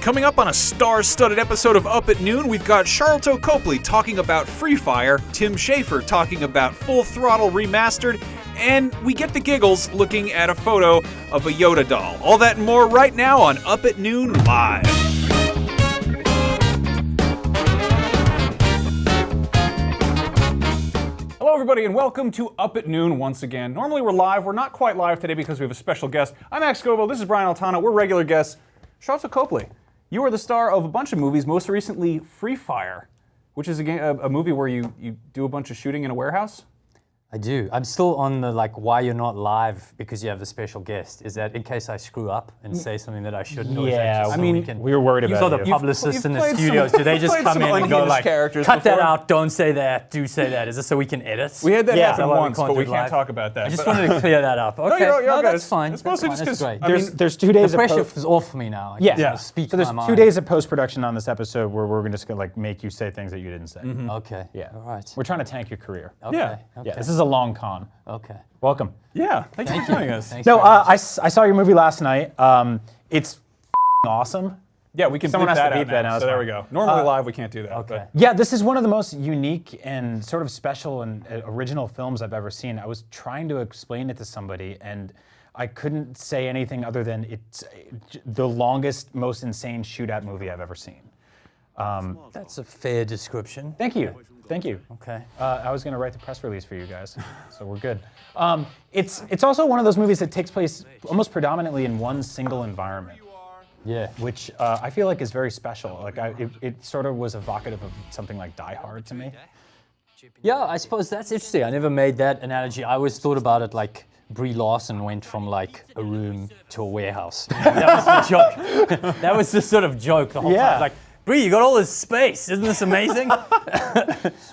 Coming up on a star-studded episode of Up at Noon, we've got Sharlto Copley talking about Free Fire, Tim Schafer talking about Full Throttle Remastered, and we get the giggles looking at a photo of a Yoda doll. All that and more right now on Up at Noon Live. Hello everybody and welcome to Up at Noon once again. Normally we're live, we're not quite live today because we have a special guest. I'm Max Scoville, this is Brian Altano, we're regular guests. Sharlto Copley, you are the star of a bunch of movies, most recently Free Fire, which is a movie where you do a bunch of shooting in a warehouse. I do. I'm still on the why you're not live because you have the special guest. Is that in case I screw up and say something that I shouldn't? Yeah, we were worried about you. You saw the publicists in the studios. Do they just come in and go cut that out, don't say that, do say that? Is this so we can edit? We had that happen once, but we can't talk about that. I just wanted to clear that up. Okay, no, that's fine. It's mostly just because there's 2 days the pressure is off me now. So there's 2 days of post-production on this episode where we're just gonna make you say things that you didn't say. Okay. Yeah. All right. We're trying to tank your career. Okay. Yeah. This is a long con. Okay. Welcome. Yeah. Thank you for joining us. I saw your movie last night. It's awesome. Yeah, we can Someone beep has to that beep out that now, now, so there we go. Normally live, we can't do that. Okay. Yeah, this is one of the most unique and sort of special and original films I've ever seen. I was trying to explain it to somebody, and I couldn't say anything other than it's the longest, most insane shootout movie I've ever seen. That's a fair description. Thank you. Thank you. Okay. I was going to write the press release for you guys, so we're good. It's also one of those movies that takes place almost predominantly in one single environment. Yeah. Which I feel like is very special. It sort of was evocative of something like Die Hard to me. Yeah, I suppose that's interesting. I never made that analogy. I always thought about it like Brie Larson went from a room to a warehouse. That was the joke. That was the sort of joke the whole time. Brie, you got all this space. Isn't this amazing?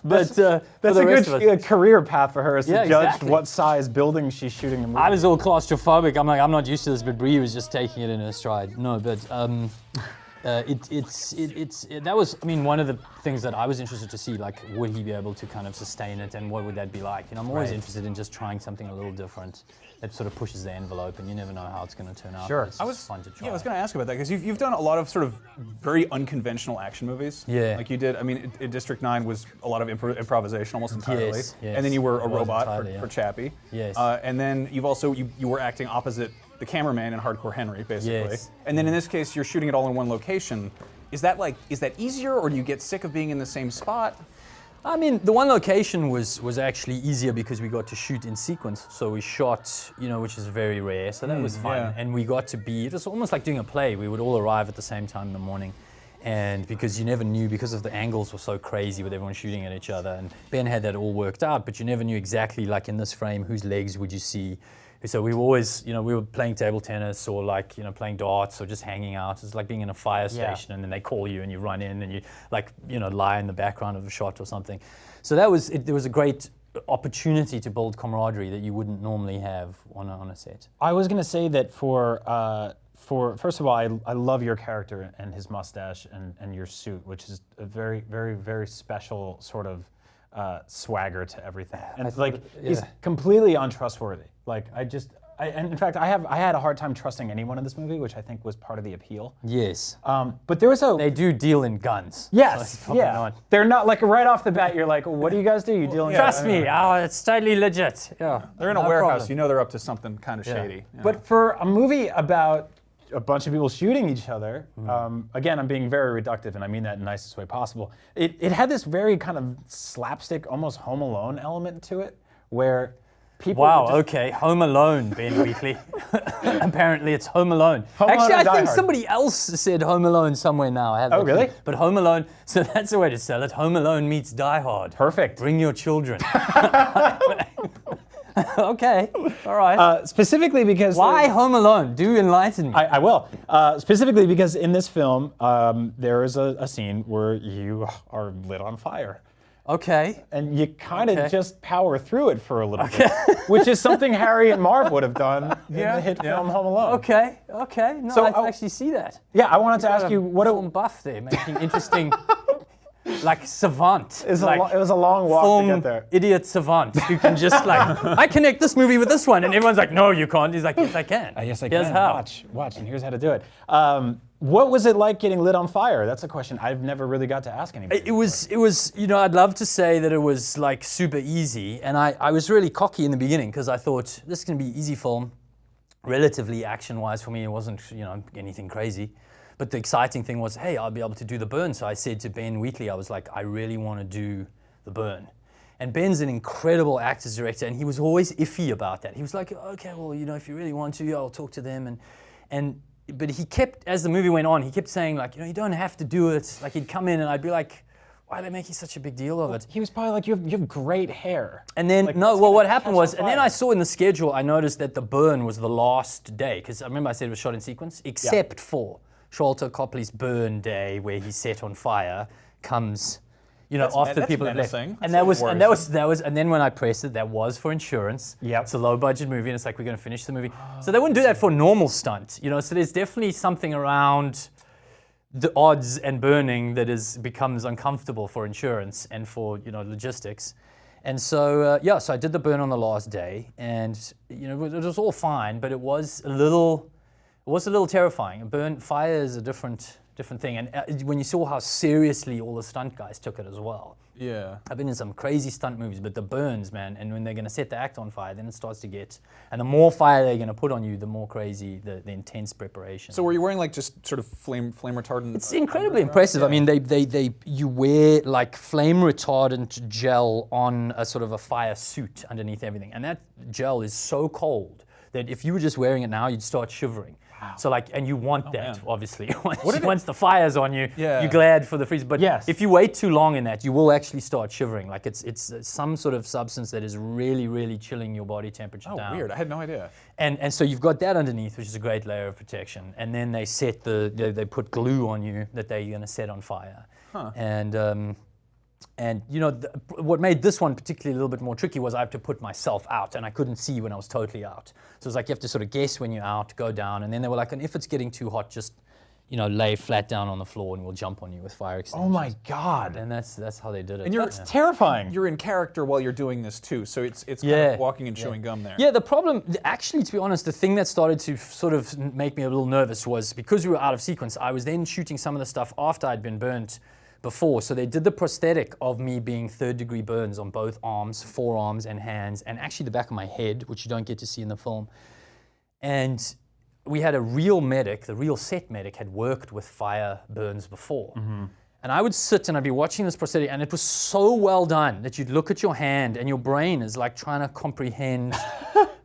That's a good career path for her, is to judge what size building she's shooting the movie. I was all claustrophobic. I'm not used to this, but Brie was just taking it in her stride. No, but that was, one of the things that I was interested to see, would he be able to kind of sustain it, and what would that be like? I'm always interested in just trying something a little different that sort of pushes the envelope, and you never know how it's going to turn out. Sure. It's just fun to try. Yeah, I was going to ask about that, because you've done a lot of sort of very unconventional action movies. Yeah. Like you did, District 9 was a lot of improvisation almost entirely. Yes. And then you were a robot for Chappie. Yes. And then you've also, you were acting opposite the cameraman in Hardcore Henry, basically. Yes. And then in this case, you're shooting it all in one location. Is that easier, or do you get sick of being in the same spot? The one location was actually easier because we got to shoot in sequence. So we shot, which is very rare. So that was fun. Yeah. And we got to it was almost like doing a play. We would all arrive at the same time in the morning. And because you never knew, because of the angles were so crazy with everyone shooting at each other. And Ben had that all worked out, but you never knew exactly, in this frame, whose legs would you see. So we were always, we were playing table tennis or playing darts or just hanging out. It's like being in a fire station and then they call you and you run in and you lie in the background of a shot or something. So there was a great opportunity to build camaraderie that you wouldn't normally have on a set. I was going to say that for first of all, I love your character and his mustache and your suit, which is a very, very, very special sort of swagger to everything. And he's completely untrustworthy. In fact, I had a hard time trusting anyone in this movie, which I think was part of the appeal. Yes. But there was They do deal in guns. Yes. So yeah. They're not right off the bat. You're like, well, what do you guys do? You deal in Trust me. It's totally legit. Yeah. They're in a warehouse. Problem. They're up to something kind of shady. Yeah. But for a movie about a bunch of people shooting each other, again, I'm being very reductive, and I mean that in the nicest way possible. It had this very kind of slapstick, almost Home Alone element to it, where people. Wow. Okay. Home Alone, Ben Wheatley. Apparently, it's Home Alone. Actually, I think somebody else said Home Alone somewhere now. I have really? But Home Alone. So that's the way to sell it. Home Alone meets Die Hard. Perfect. Bring your children. Okay, all right. Specifically because... Why Home Alone? Do enlighten me. I will. Specifically because in this film, there is a scene where you are lit on fire. Okay. And you kind of just power through it for a little bit, which is something Harry and Marv would have done in the hit film Home Alone. Okay. No, So I actually see that. Yeah, I wanted to ask you what a buff there, making interesting like savant. It was, like, it was a long walk film to get there. idiot savant who can just like, I connect this movie with this one, and everyone's like, no, you can't. He's like, yes, I can. Yes, I Here's can. how. Watch, and here's how to do it. What was it like getting lit on fire? That's a question I've never really got to ask anybody. It was, you know, I'd love to say that it was like super easy, and I was really cocky in the beginning because I thought this is gonna be easy film, relatively action-wise for me. It wasn't, you know, anything crazy. But the exciting thing was, hey, I'll be able to do the burn. So I said to Ben Wheatley, I was like, I really want to do the burn. And Ben's an incredible actor's director, and he was always iffy about that. He was like, okay, well, you know, if you really want to, I'll talk to them. But he kept, as the movie went on, he kept saying, like, you know, you don't have to do it. Like, he'd come in, and I'd be like, why are they making such a big deal of it? He was probably like, you have great hair. And then, like, what happened was, and then fire. I saw in the schedule, I noticed that the burn was the last day, because I remember I said it was shot in sequence, except for Sharlto Copley's burn day, where he's set on fire, comes, you know, after people have left. menacing. And That's that was, and then when I pressed it, that was for insurance. Yep. It's a low budget movie, and it's like, we're going to finish the movie. So they wouldn't do that for a normal stunt, you know. So there's definitely something around the odds and burning that becomes uncomfortable for insurance and for, you know, logistics. And so so I did the burn on the last day, and you know, it was all fine, but it was a little terrifying. Fire is a different thing, and when you saw how seriously all the stunt guys took it as well. Yeah. I've been in some crazy stunt movies, but the burns, man, and when they're going to set the act on fire, then it starts to get, and the more fire they're going to put on you, the more crazy the intense preparation. So were you wearing like just sort of flame retardant? It's incredibly impressive. I mean, you wear like flame retardant gel on a sort of a fire suit underneath everything, and that gel is so cold that if you were just wearing it now, you'd start shivering. Wow. So like, and you want that, man. obviously. Once the fire's on you, Yeah. you're glad for the freeze. But Yes. if you wait too long in that, you will actually start shivering. Like it's some sort of substance that is really, really chilling your body temperature down. Oh, weird. I had no idea. And so you've got that underneath, which is a great layer of protection. And then they set they put glue on you that they're going to set on fire. Huh. And you know, what made this one particularly a little bit more tricky was I have to put myself out, and I couldn't see when I was totally out. So it's like you have to sort of guess when you're out, go down, and then they were like, and if it's getting too hot, just, you know, lay flat down on the floor and we'll jump on you with fire extinguishers. Oh my God. And that's how they did it. And you're That's terrifying. You're in character while you're doing this too, so it's kind Yeah. of walking and chewing gum there. Yeah, the problem, actually, to be honest, the thing that started to sort of make me a little nervous was because we were out of sequence, I was then shooting some of the stuff after I'd been burnt before. So they did the prosthetic of me being third-degree burns on both arms, forearms, and hands, and actually the back of my head, which you don't get to see in the film. And we had a real medic, the real set medic, had worked with fire burns before. Mm-hmm. And I would sit and I'd be watching this prosthetic, and it was so well done that you'd look at your hand and your brain is like trying to comprehend.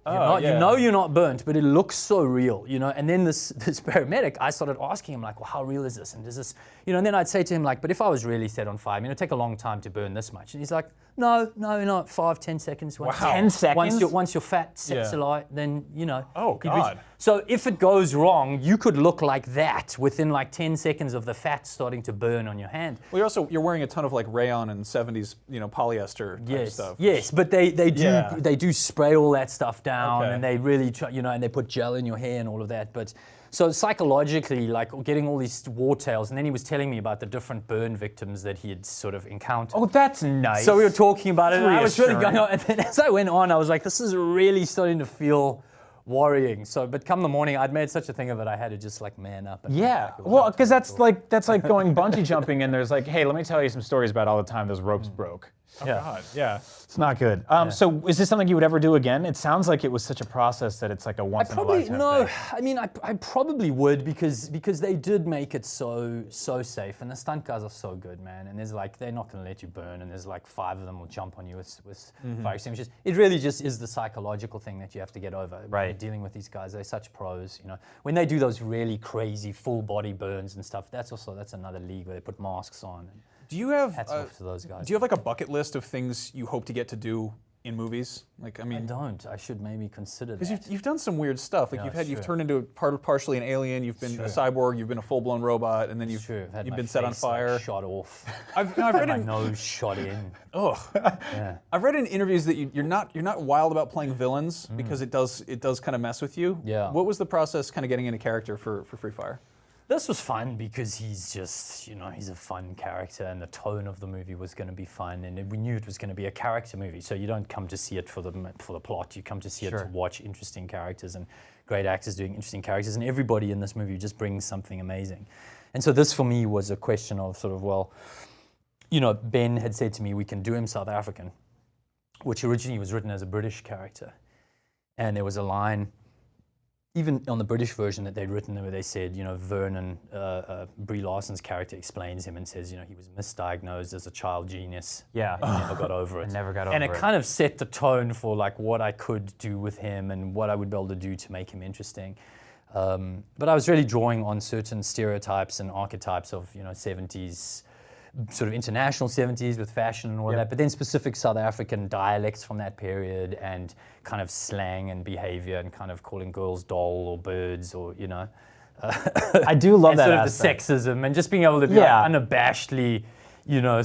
You know you're not burnt, but it looks so real, you know. And then this paramedic, I started asking him like, well, how real is this? And does this, you know, and then I'd say to him like, but if I was really set on fire, I mean, it'd take a long time to burn this much. And he's like, no, not 5-10 seconds. Wow. 10 seconds? Once your fat sets alight, then, you know. Oh, you'd reach- God. So if it goes wrong, you could look like that within like 10 seconds of the fat starting to burn on your hand. Well, you're wearing a ton of like rayon and 70s, you know, polyester type stuff. Yes, but they do spray all that stuff down, Okay. and they really try, you know, and they put gel in your hair and all of that. But so psychologically, like getting all these war tales, and then he was telling me about the different burn victims that he had sort of encountered. Oh, that's nice. So we were talking about it, and I was really Reassuring. going on. And then as I went on, I was like, this is really starting to feel worrying. So, but come the morning, I'd made such a thing of it, I had to just like man up. And Yeah, well, because that's like going bungee jumping, and there's like, hey, let me tell you some stories about all the time those ropes broke. Oh, God. Yeah. It's not good. So is this something you would ever do again? It sounds like it was such a process that it's like a once in a lifetime thing. I mean, I probably would because they did make it so safe, and the stunt guys are so good, man. And there's like, they're not going to let you burn, and there's like 5 of them will jump on you with fire extinguishers. It really just is the psychological thing that you have to get over. Right. Dealing with these guys, they're such pros. You know, when they do those really crazy full body burns and stuff, that's another league where they put masks on. And Do you have hats off to those guys. Do you have like a bucket list of things you hope to get to do in movies? Like, I I mean, don't. I should maybe consider that. because you've done some weird stuff. Like Yeah, you've sure. turned into partially an alien. You've been a cyborg. You've been a full-blown robot, and then you've Had you've my been set on face, like, fire. shot off. I've Had read my in nose shot in. yeah. I've read in interviews that you're not wild about playing villains because it does kind of mess with you. Yeah. What was the process kind of getting into character for Free Fire? This was fun because he's just, he's a fun character, and the tone of the movie was going to be fun, and we knew it was going to be a character movie. So you don't come to see it for the plot. You come to see it to watch interesting characters and great actors doing interesting characters, and everybody in this movie just brings something amazing. And so this for me was a question of sort of, well, Ben had said to me, we can do him South African, which originally was written as a British character, and there was a line even on the British version that they'd written where they said, Vernon, Brie Larson's character explains him and says, he was misdiagnosed as a child genius. Yeah. He never got over it. And it kind of set the tone for like what I could do with him and what I would be able to do to make him interesting. But I was really drawing on certain stereotypes and archetypes of, 70s, sort of international 70s with fashion and all that, but then specific South African dialects from that period and kind of slang and behavior and kind of calling girls doll or birds or, I do love that sort of aspect. the sexism and just being able to be like unabashedly,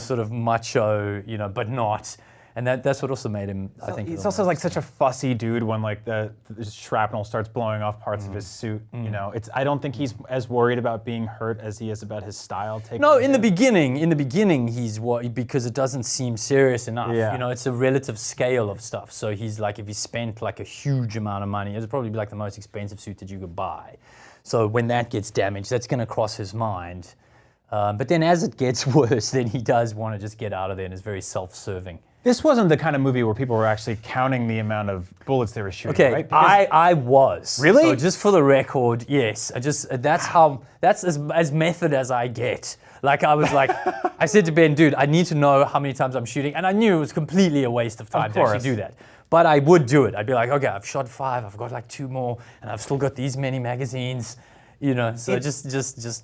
sort of macho, but not. And that's what also made him, I think. He's also like such a fussy dude when like the shrapnel starts blowing off parts of his suit. I don't think he's as worried about being hurt as he is about his style taking. No, in the beginning, he's because it doesn't seem serious enough. Yeah. It's a relative scale of stuff. So he's like, if he spent like a huge amount of money, it'd probably be like the most expensive suit that you could buy. So when that gets damaged, that's going to cross his mind. But then as it gets worse, then he does want to just get out of there and is very self-serving. This wasn't the kind of movie where people were actually counting the amount of bullets they were shooting, Okay, right? I was. Really? So just for the record, yes. That's as method as I get. Like I was like, I said to Ben, dude, I need to know how many times I'm shooting, and I knew it was completely a waste of time to actually do that. But I would do it. I'd be like, okay, I've shot 5, I've got like 2 more, and I've still got these many magazines. So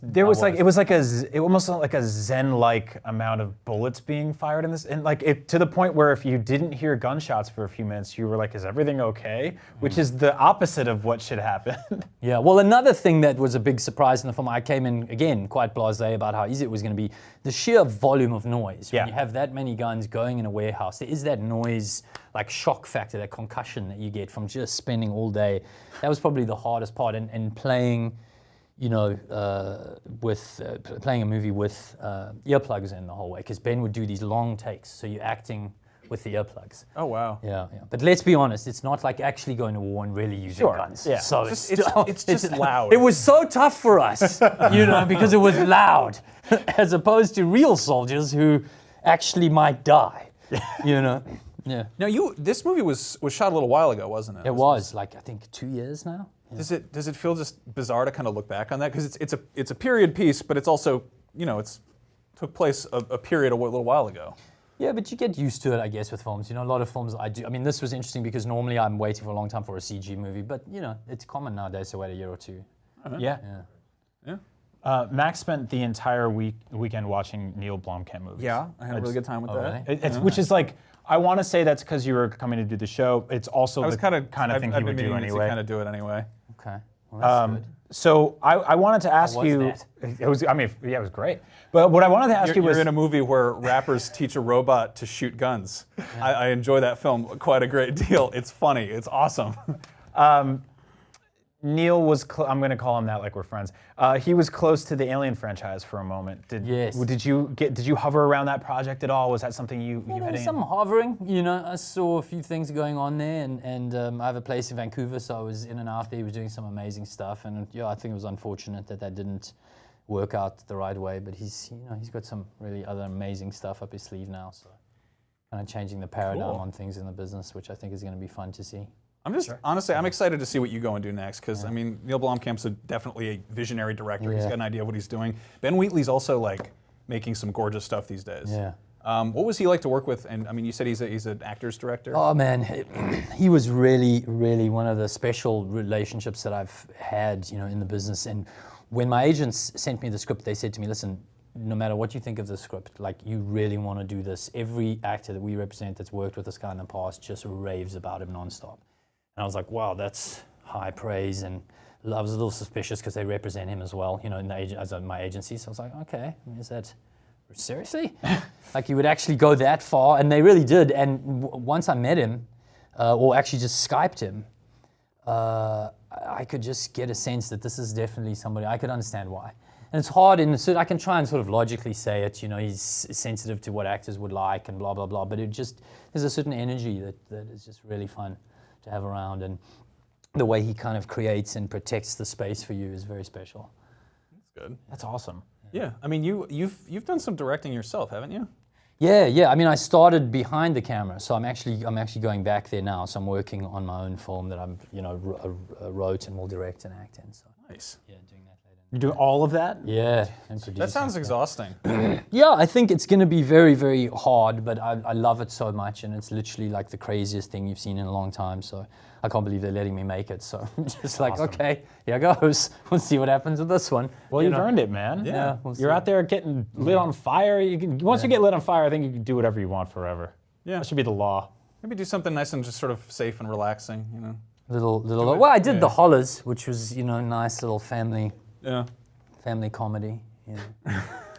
There was it almost like a Zen-like amount of bullets being fired in this, and to the point where if you didn't hear gunshots for a few minutes, you were like, "Is everything okay?" Which is the opposite of what should happen. Yeah. Well, another thing that was a big surprise in the film, I came in again quite blasé about how easy it was going to be. The sheer volume of noise. When you have that many guns going in a warehouse, there is that noise, like shock factor, that concussion that you get from just spending all day. That was probably the hardest part, and playing. With playing a movie with earplugs in the whole way, because Ben would do these long takes, so you're acting with the earplugs. Oh, wow. Yeah. But let's be honest, it's not like actually going to war and really using guns. Yeah. So it's just loud. It was so tough for us, because it was loud, as opposed to real soldiers who actually might die. Yeah. Now, this movie was shot a little while ago, wasn't it? It was like I think 2 years now. Yeah. Does it feel just bizarre to kind of look back on that, because it's a period piece, but it's also it's took place a period a little while ago. Yeah, but you get used to it, I guess, with films. A lot of films I do. I mean, this was interesting because normally I'm waiting for a long time for a CG movie, but it's common nowadays to wait a year or 2. Yeah. Max spent the entire weekend watching Neil Blomkamp movies. Yeah, I had a really good time with that. Really? Which is like, I want to say that's because you were coming to do the show. It's also the kind of thing he would do anyway. To kind of do it anyway. Okay. Well, that's good. So I wanted to ask you. that? It was. I mean, it was great. But what I wanted to ask you was. You're in a movie where rappers teach a robot to shoot guns. Yeah. I enjoy that film quite a great deal. It's funny. It's awesome. Neil was. I'm going to call him that, like we're friends. He was close to the Alien franchise for a moment. Yes. Did you hover around that project at all? Was that something you had? There was some hovering. I saw a few things going on there, and I have a place in Vancouver, so I was in and out there. He was doing some amazing stuff, and I think it was unfortunate that didn't work out the right way. But he's got some really other amazing stuff up his sleeve now, so kind of changing the paradigm on things in the business, which I think is going to be fun to see. Honestly, I'm excited to see what you go and do next, because I mean, Neil Blomkamp's definitely a visionary director. He's got an idea of what he's doing. Ben Wheatley's also making some gorgeous stuff these days. Yeah. What was he like to work with? And I mean, you said he's an actor's director. Oh man, he was really, really one of the special relationships that I've had, in the business. And when my agents sent me the script, they said to me, "Listen, no matter what you think of the script, you really want to do this. Every actor that we represent that's worked with this guy in the past just raves about him nonstop." And I was like, wow, that's high praise. And I was a little suspicious because they represent him as well, as my agency. So I was like, okay, is that seriously? You would actually go that far? And they really did. And once I met him, or actually just Skyped him, I could just get a sense that this is definitely somebody. I could understand why. And it's hard I can try and sort of logically say it, he's sensitive to what actors would like and blah, blah, blah, but there's a certain energy that is just really fun to have around, and the way he kind of creates and protects the space for you is very special. That's good. That's awesome. Yeah, I mean, you've done some directing yourself, haven't you? Yeah. I mean, I started behind the camera, so I'm actually going back there now. So I'm working on my own film that I'm, wrote and will direct and act in. So Nice. yeah, doing that later. You're doing all of that? Yeah, and producing. That sounds exhausting. Yeah, I think it's going to be very, very hard, but I love it so much, and it's literally like the craziest thing you've seen in a long time. So I can't believe they're letting me make it. So I'm just like, okay, here goes. We'll see what happens with this one. Well, you've earned it, man. Yeah, You're out there getting lit on fire. Once you get lit on fire, I think you can do whatever you want forever. Yeah. That should be the law. Maybe do something nice and just sort of safe and relaxing, Little. Well, I did The Hollers, which was, nice little family comedy.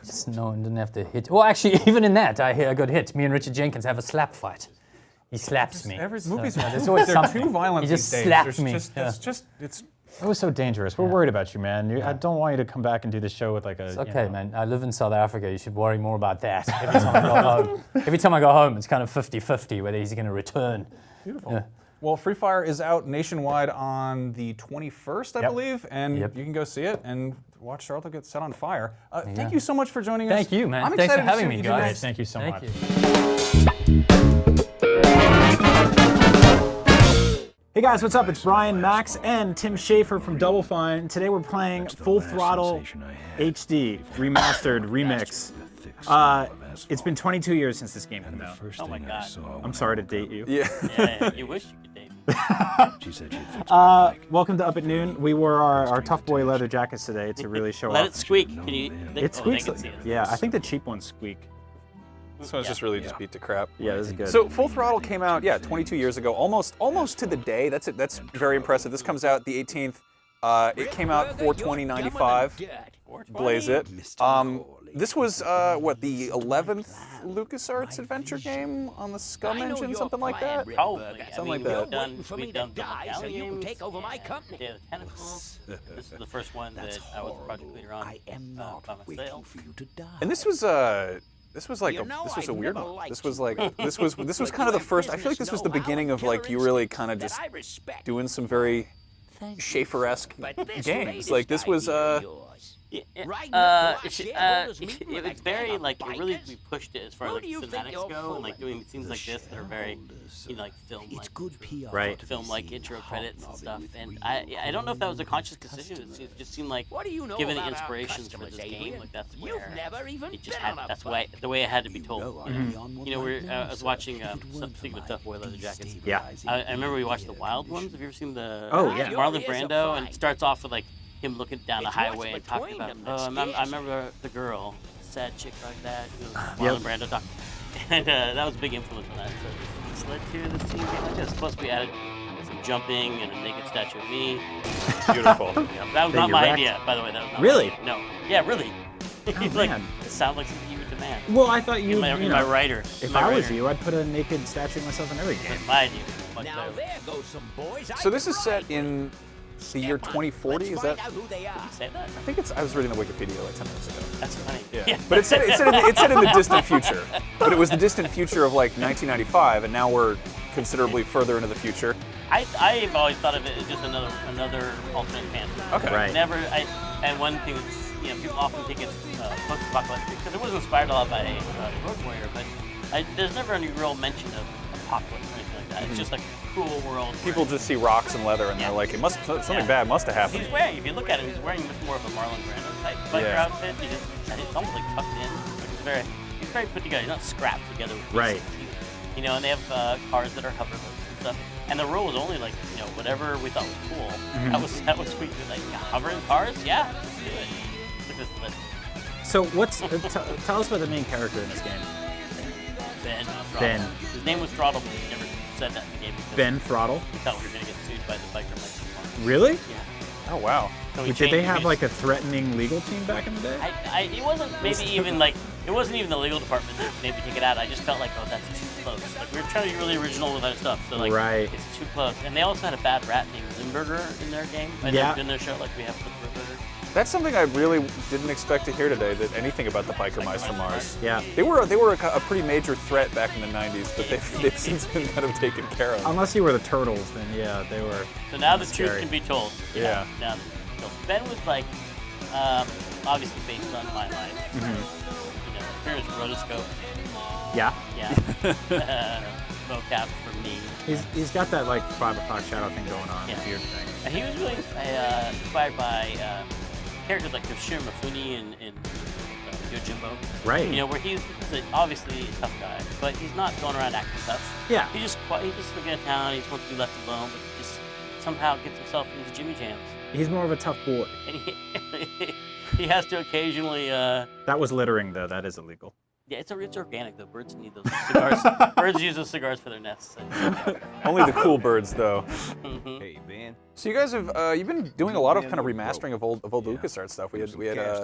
Just no one didn't have to hit. Well, actually, even in that, I got hit. Me and Richard Jenkins have a slap fight. He slaps me. Movies there's always they're something. too violent He just these days. slapped There's me. It's It was so dangerous. We're worried about you, man. I don't want you to come back and do the show with like a. It's okay, man. I live in South Africa. You should worry more about that. Every time I go home, it's kind of 50-50 whether he's going to return. beautiful. Yeah. Well, Free Fire is out nationwide on the 21st, I believe, and you can go see it and watch Sharlto get set on fire. Thank you so much for joining us. Thank you, man. I'm Thanks excited for having to me, see what you do guys. next. Thank you so much. Hey guys, what's up? It's Brian, Max, and Tim Schafer from Double Fine. Today we're playing Full Throttle HD, remastered, remix. It's been 22 years since this game came out. Oh my God. I'm sorry to date you. Yeah, you wish you could date me. Welcome to Up at Noon. We wore our Tough Boy leather jackets today to really show Let off. it squeak. Can you? It squeaks. They can see it. Yeah, I think the cheap ones squeak. This one's just really just beat to crap. Yeah, this is good. So Full Throttle came out, 22 years ago, almost to the day. That's it. That's very impressive. This comes out the 18th. It came out 4/20/95. Blaze it. This was the 11th LucasArts adventure game on the Scum engine, something like that. Probably. Something like that. We've done the Medallion games. Day of the Tentacles. This is the first one that I was the project leader on by myself. And this was a weird one. This was kind of the first. I feel like this was the beginning of like you really kind of just doing some very Schafer-esque games. Like this was. It's very like we pushed it as far as like cinematics go, and like doing scenes like this that are very, like film like film like intro credits and stuff. And I don't know if that was a conscious decision. It just seemed like given the inspirations for this game, like that's where it just had. That's the way it had to be told. I was watching speaking of Tough Boy Leather Jackets. Yeah. I remember we watched the Wild Ones. Have you ever seen the Marlon Brando? And it starts off with like him looking down the highway and talking about, I remember the girl, sad chick like that. Marlon Brando talking. And that was a big influence on that. So this led to this scene being like this. Plus we added some jumping and a naked statue of me. Beautiful. That was not my idea, by the way. That was not Really? my idea. No. Yeah, really. Man. It sounds like something you would demand. Well, I thought you. My writer. If I was you, I'd put a naked statue of myself in every game. My idea. Much Now better. there goes some boys. So this is set in the year 2040. Is that? Find out who they are. Say that? I think it's. I was reading the Wikipedia like 10 minutes ago. That's funny. Yeah. But it said in the distant future. But it was the distant future of like 1995, and now we're considerably further into the future. I've always thought of it as just another alternate fantasy. Okay. Right. And one thing that's, people often think it's post-apocalyptic because it was inspired a lot by Road Warrior, but there's never any real mention of apocalypse or anything like that. It's just like a cool world. People just see rocks and leather, and they're like, something bad must have happened. He's wearing, if you look at him, he's wearing much more of a Marlon Brando type biker outfit. It's almost like tucked in. He's very put together. He's not scrapped together with Right. pieces. And they have cars that are hoverboards and stuff. And the rule was only like, whatever we thought was cool. That was sweet. Like, hovering cars? Yeah, let's do it. Look at this. So tell us about the main character in this game. Ben. Ben. His name was Throttle, but he never said that in the game. Because Ben Throttle. we thought we were going to get sued by the biker Mike. Really? Yeah. Oh wow. So we Did they changed- have we like a threatening legal team back in the day? it wasn't maybe even like it wasn't even the legal department that maybe take it out. I just felt like, oh, that's too close. Like we were trying to be really original with our stuff, so like Right. it's too close. And they also had a bad rat named Limburger in their game. Yeah. In their show, like we have Limburger. That's something I really didn't expect to hear today. That anything about the biker mice from Mars. Yeah. They were a pretty major threat back in the '90s, but they've since been kind of taken care of. Unless you were the turtles, then yeah, they were. So now the Scary. truth can be told. Yeah. Now the truth can be told. Ben was like, obviously based on my life. You know, appearance rotoscope. Yeah. Yeah. Mocap for me. He's got that like 5 o'clock shadow thing going on. Yeah. Weird thing. And he was really inspired by characters like Yoshiro Mifune in Yojimbo. Right. You know, where he's obviously a tough guy, but he's not going around acting tough. Yeah. He just looking at town. He just wants to be left alone, but he just somehow gets himself into Jimmy Jams. He's more of a tough boy. And he has to occasionally. That was littering though. That is illegal. Yeah, it's organic though. Birds need those cigars. Birds use those cigars for their nests. Only the cool birds, though. Hey, Ben. So you guys have you've been doing a lot of kind of remastering of old LucasArts stuff. We had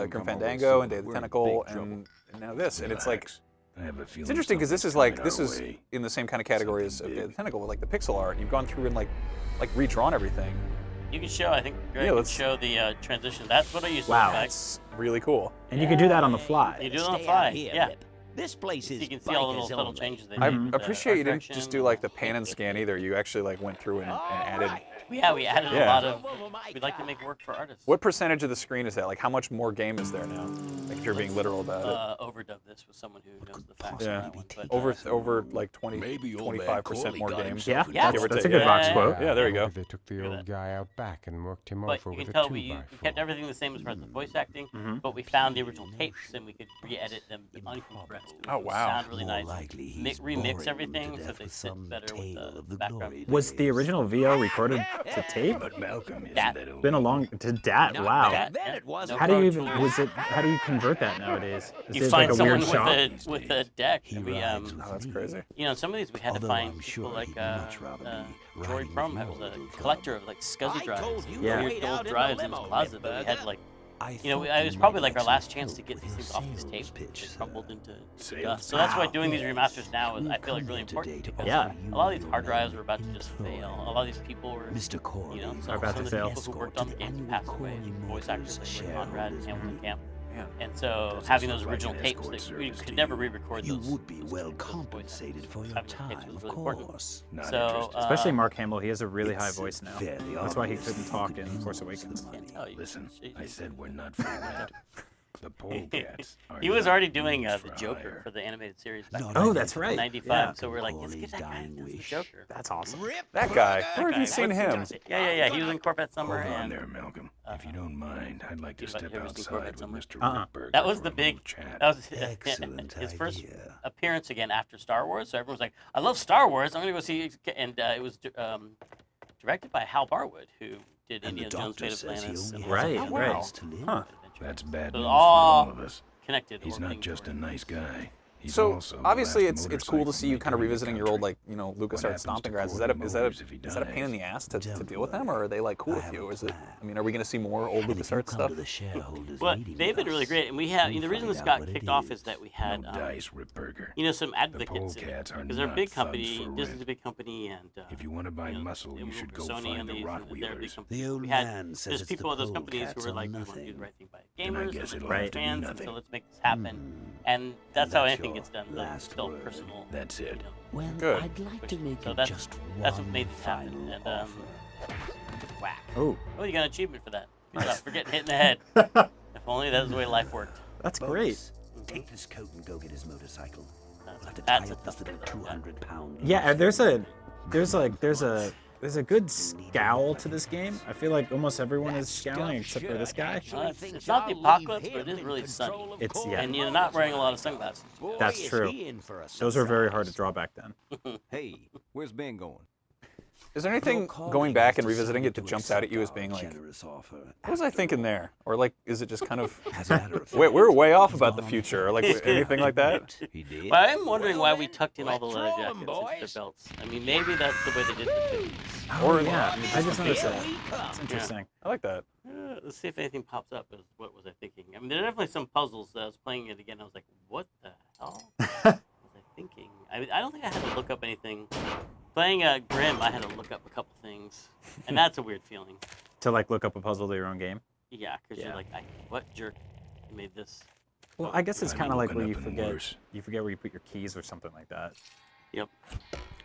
Grim Fandango and Day of the Tentacle and now this, and it's like it's interesting because this is in the same kind of category as Day of the Tentacle with like the pixel art. You've gone through and like redrawn everything. You can show. I think Greg can show the transition. That's what I used to Wow. look like. That's really cool. And you can do that on the fly. You do it on the fly. Yeah. This place is You can see all the bikers little only. changes they I made. with the appreciate you art didn't just direction. do like the pan and scan either. You actually like went through and added. Yeah, we added Yeah. a lot of. We like to make work for artists. What percentage of the screen is that? Like how much more game is there now? Like if you're being literal about it. Overdub this with someone who knows the facts Yeah. on that one. But, Over like 25% more games. Yeah, Yeah. that's, Give or that's a take. good Yeah. box quote. Yeah, there you go. They took the old guy out back and worked him but over you with can a tell 2 we by 4 kept everything the same as far as the voice acting, but we found the original tapes and we could re-edit them uncompressed. Oh, wow. Sound really nice. Remix everything so they fit better with the background. Was the original VO recorded to tape? That. Been a long to that. Wow. Then it wasn't. How do you even How do you convert that nowadays? Is You it find like a weird someone shot? with a deck. And we Oh, that's crazy. you know, some of these we had to find people like Jory Prum, that was a collector of like SCSI drives, Yeah. weird old drives in his closet that we had like, you know, it was probably like our last chance to get these things off these tapes. They crumbled into dust. So that's why doing these remasters now is, I feel like, really important because Yeah. a lot of these hard drives were about to just fail. A lot of these people were, you know, some about of to the fail. people who worked on the game passed away. Voice actors like Conrad and Hamilton Camp. Man. And so having those original tapes, we could never re-record those. You would be well compensated for your Having the tapes time, was of really important. course. So, Especially Mark Hamill. He has a really high It's voice now. fairly That's why he obvious couldn't talk in Force Awakens. can't tell you. Listen, I said we're not for that. The polecats are He was not already doing going the for Joker hire. for the animated series back Not in Oh, that's right. '95. Yeah. So we're like, let's get that guy as the Joker. That's awesome. That guy. Where have you seen him? Yeah. He was in Corvette Summer, Hold on and there, Malcolm. If you don't mind, I'd like to Have you step ever seen Corvette outside with Summer? Mr. Ripburger that was for the a big. little chat. That was Excellent his first idea. appearance again after Star Wars. So everyone was like, I love Star Wars. I'm gonna go see. And it was directed by Hal Barwood, who did And the Indiana Jones: doctor Fate of says he Atlantis. only and has Right, a couple right. months to live. Huh. That's bad So news for all all of us. Connected. He's or not linked just or- a nice guy. He's So also the obviously last it's cool to see you kind of motorcycle revisiting your old like LucasArts happens stomping to grounds. Is Gordon that Mowers if he a pain in the dies? ass to deal with them, or are they like cool with you? Is it? I mean, are we going to see more old And if you LucasArts come stuff? to the shareholders Well, meeting they've with been really us, great, and we have. you'll The reason find this out got what it kicked off is that we had. No dice, Ripburger. You know, some advocates polecats are because they're a not big thugs company. for Disney's a rip. big company, and If you want to buy you know, muscle, they you work should for go Sony find and the these, and they're a big Rottweilers. company. The old we had man says there's it's the people at those companies who polecats were or like, we want to do nothing. the right thing by Then I gamers, guess and it'll by have to be fans, and nothing. so let's make this happen. And that's how anything gets done. Like, last still word. personal. That's it. You know, Well, Good. I'd like to make So it that's- just that's what one made this happen, final and, offer. whack. Oh, Oh, you got an achievement for that. Good job for getting hit in the head. If only that was the way life worked. that's great. Boss, take this coat and go get his motorcycle. We'll have to That's tie a up this tough little one, yeah. 200-pound. Yeah, there's a good scowl to this game. I feel like almost everyone is scowling except for this guy. It's not the apocalypse, but it is really sunny. It's yeah, And you're not wearing a lot of sunglasses. that's true. Those were very hard to draw back then. Hey, where's Ben going? Is there anything going back and revisiting it that jumps out at you as being like, what was I thinking there? Or like, is it just kind of, wait, we're way off about the future, or like anything like that? Well, I'm wondering why we tucked in all the leather jackets into the belts. I mean, maybe that's the way they did the 50s. Or yeah, I just noticed that. That's interesting. I like that. Let's see if anything pops up. What was I thinking? I mean, there are definitely some puzzles that I was playing it again. I was like, what the hell was I thinking? I don't think I had to look up anything. Playing Grim, I had to look up a couple things, and that's a weird feeling. To like look up a puzzle to your own game. Yeah, because you're like, what jerk made this? Well, I guess it's kind of like where you nothing forget worse. where you put your keys or something like that. Yep.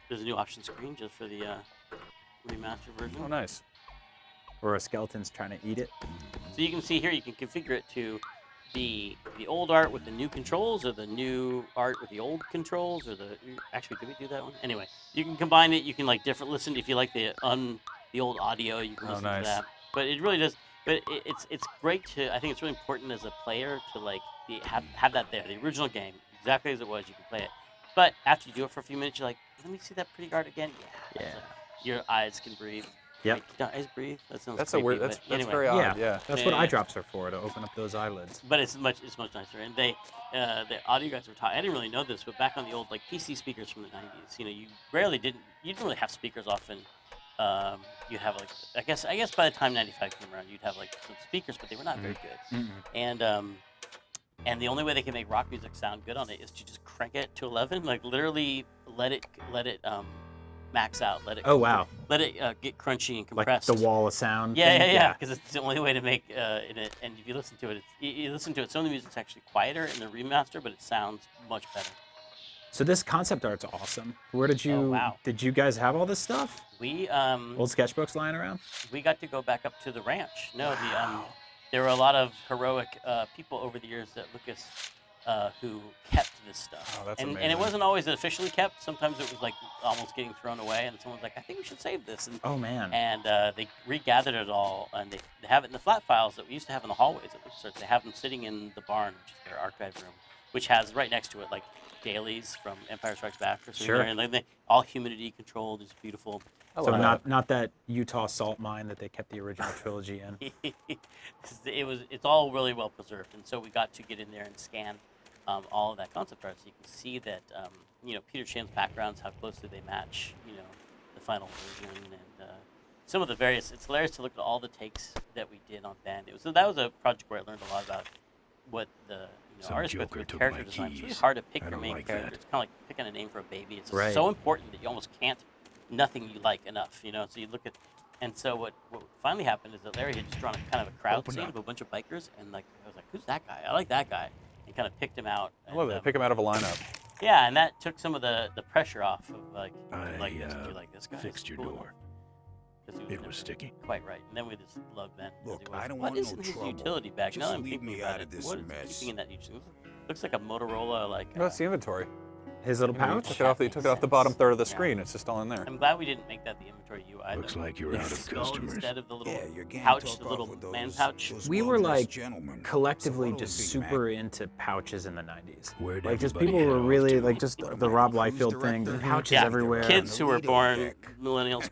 There's a new option screen just for the remastered version. Oh, nice. Or a skeleton's trying to eat it. So you can see here, you can configure it to the old art with the new controls, or the new art with the old controls, or actually, did we do that one? Anyway, you can combine it. You can like listen if you like the old audio. You can listen to that. But it really does. But it's great to. I think it's really important as a player to like have that there. The original game, exactly as it was, you can play it. But after you do it for a few minutes, you're like, let me see that pretty art again. Yeah. Like, your eyes can breathe. Yep. Like, your eyes breathe. That sounds That's creepy, a weird. That's anyway. very odd. Yeah. That's what eye drops are for, to open up those eyelids. But it's much nicer. And the audio guys were talking. I didn't really know this, but back on the old like PC speakers from the 90s, you didn't really have speakers often. You'd have like I guess by the time 95 came around, you'd have like some speakers, but they were not very good. And the only way they can make rock music sound good on it is to just crank it to 11, like literally let it max out, let it let it get crunchy and compressed. Like the wall of sound. Yeah, because it's the only way to make it. And if you listen to it, some of the music's actually quieter in the remaster, but it sounds much better. So this concept art's awesome. Where did you? Oh, wow. Did you guys have all this stuff? We Old sketchbooks lying around? we got to go back up to the ranch. No, there were a lot of heroic people over the years at Lucas who kept this stuff. Oh, that's and amazing. it wasn't always officially kept. Sometimes it was like almost getting thrown away, and someone's like, I think we should save this. And, Oh man. and they regathered it all, and they have it in the flat files that we used to have in the hallways at LucasArts. They have them sitting in the barn, which is their archive room, which has right next to it like dailies from Empire Strikes Back or something. Sure. And like, all humidity controlled. It's beautiful. So not that Utah salt mine that they kept the original trilogy in. It's all really well preserved, and so we got to get in there and scan all of that concept art, so you can see that Peter Chen's backgrounds, how closely they match the final version, and some of the various. It's hilarious to look at all the takes that we did on Band. That was a project where I learned a lot about what the Some artist joker with took character my design. It's really keys. hard to pick I your don't main like character. that. It's kind of like picking a name for a baby. It's Right. so important that you almost can't nothing you like enough. So you look at. And so what finally happened is that Larry had just drawn a kind of a crowd Open scene up. of a bunch of bikers, and like I was like, who's that guy? I like that guy, and kind of picked him out. I love that. Pick them out of a lineup. Yeah, and that took some of the pressure off of like I this, do you like this guy? fixed He's your cool door. enough. 'Cause he It never was sticky. Quite right. And then we just loved Ben. 'cause Look, he was, I don't what want no isn't his trouble. utility bag? Just Now I'm leave thinking me about out it. of this What is mess. keeping in that utility? Looks like a Motorola like. No, that's the inventory. His little You pouch? took it off the bottom third of the screen. It's just all in there. I'm glad we didn't make that the inventory you either. Looks like you're out of Skull customers. instead of the little Yeah, your gang pouch, talk the off little with man those- pouch. those We were well-dressed like gentlemen. collectively So what just do, Big Mac? super into pouches in the 90s. Where'd Like just everybody people head were off really to? like just the Rob Liefeld thing, the pouches Yeah, everywhere. Kids who were born Dick. millennials.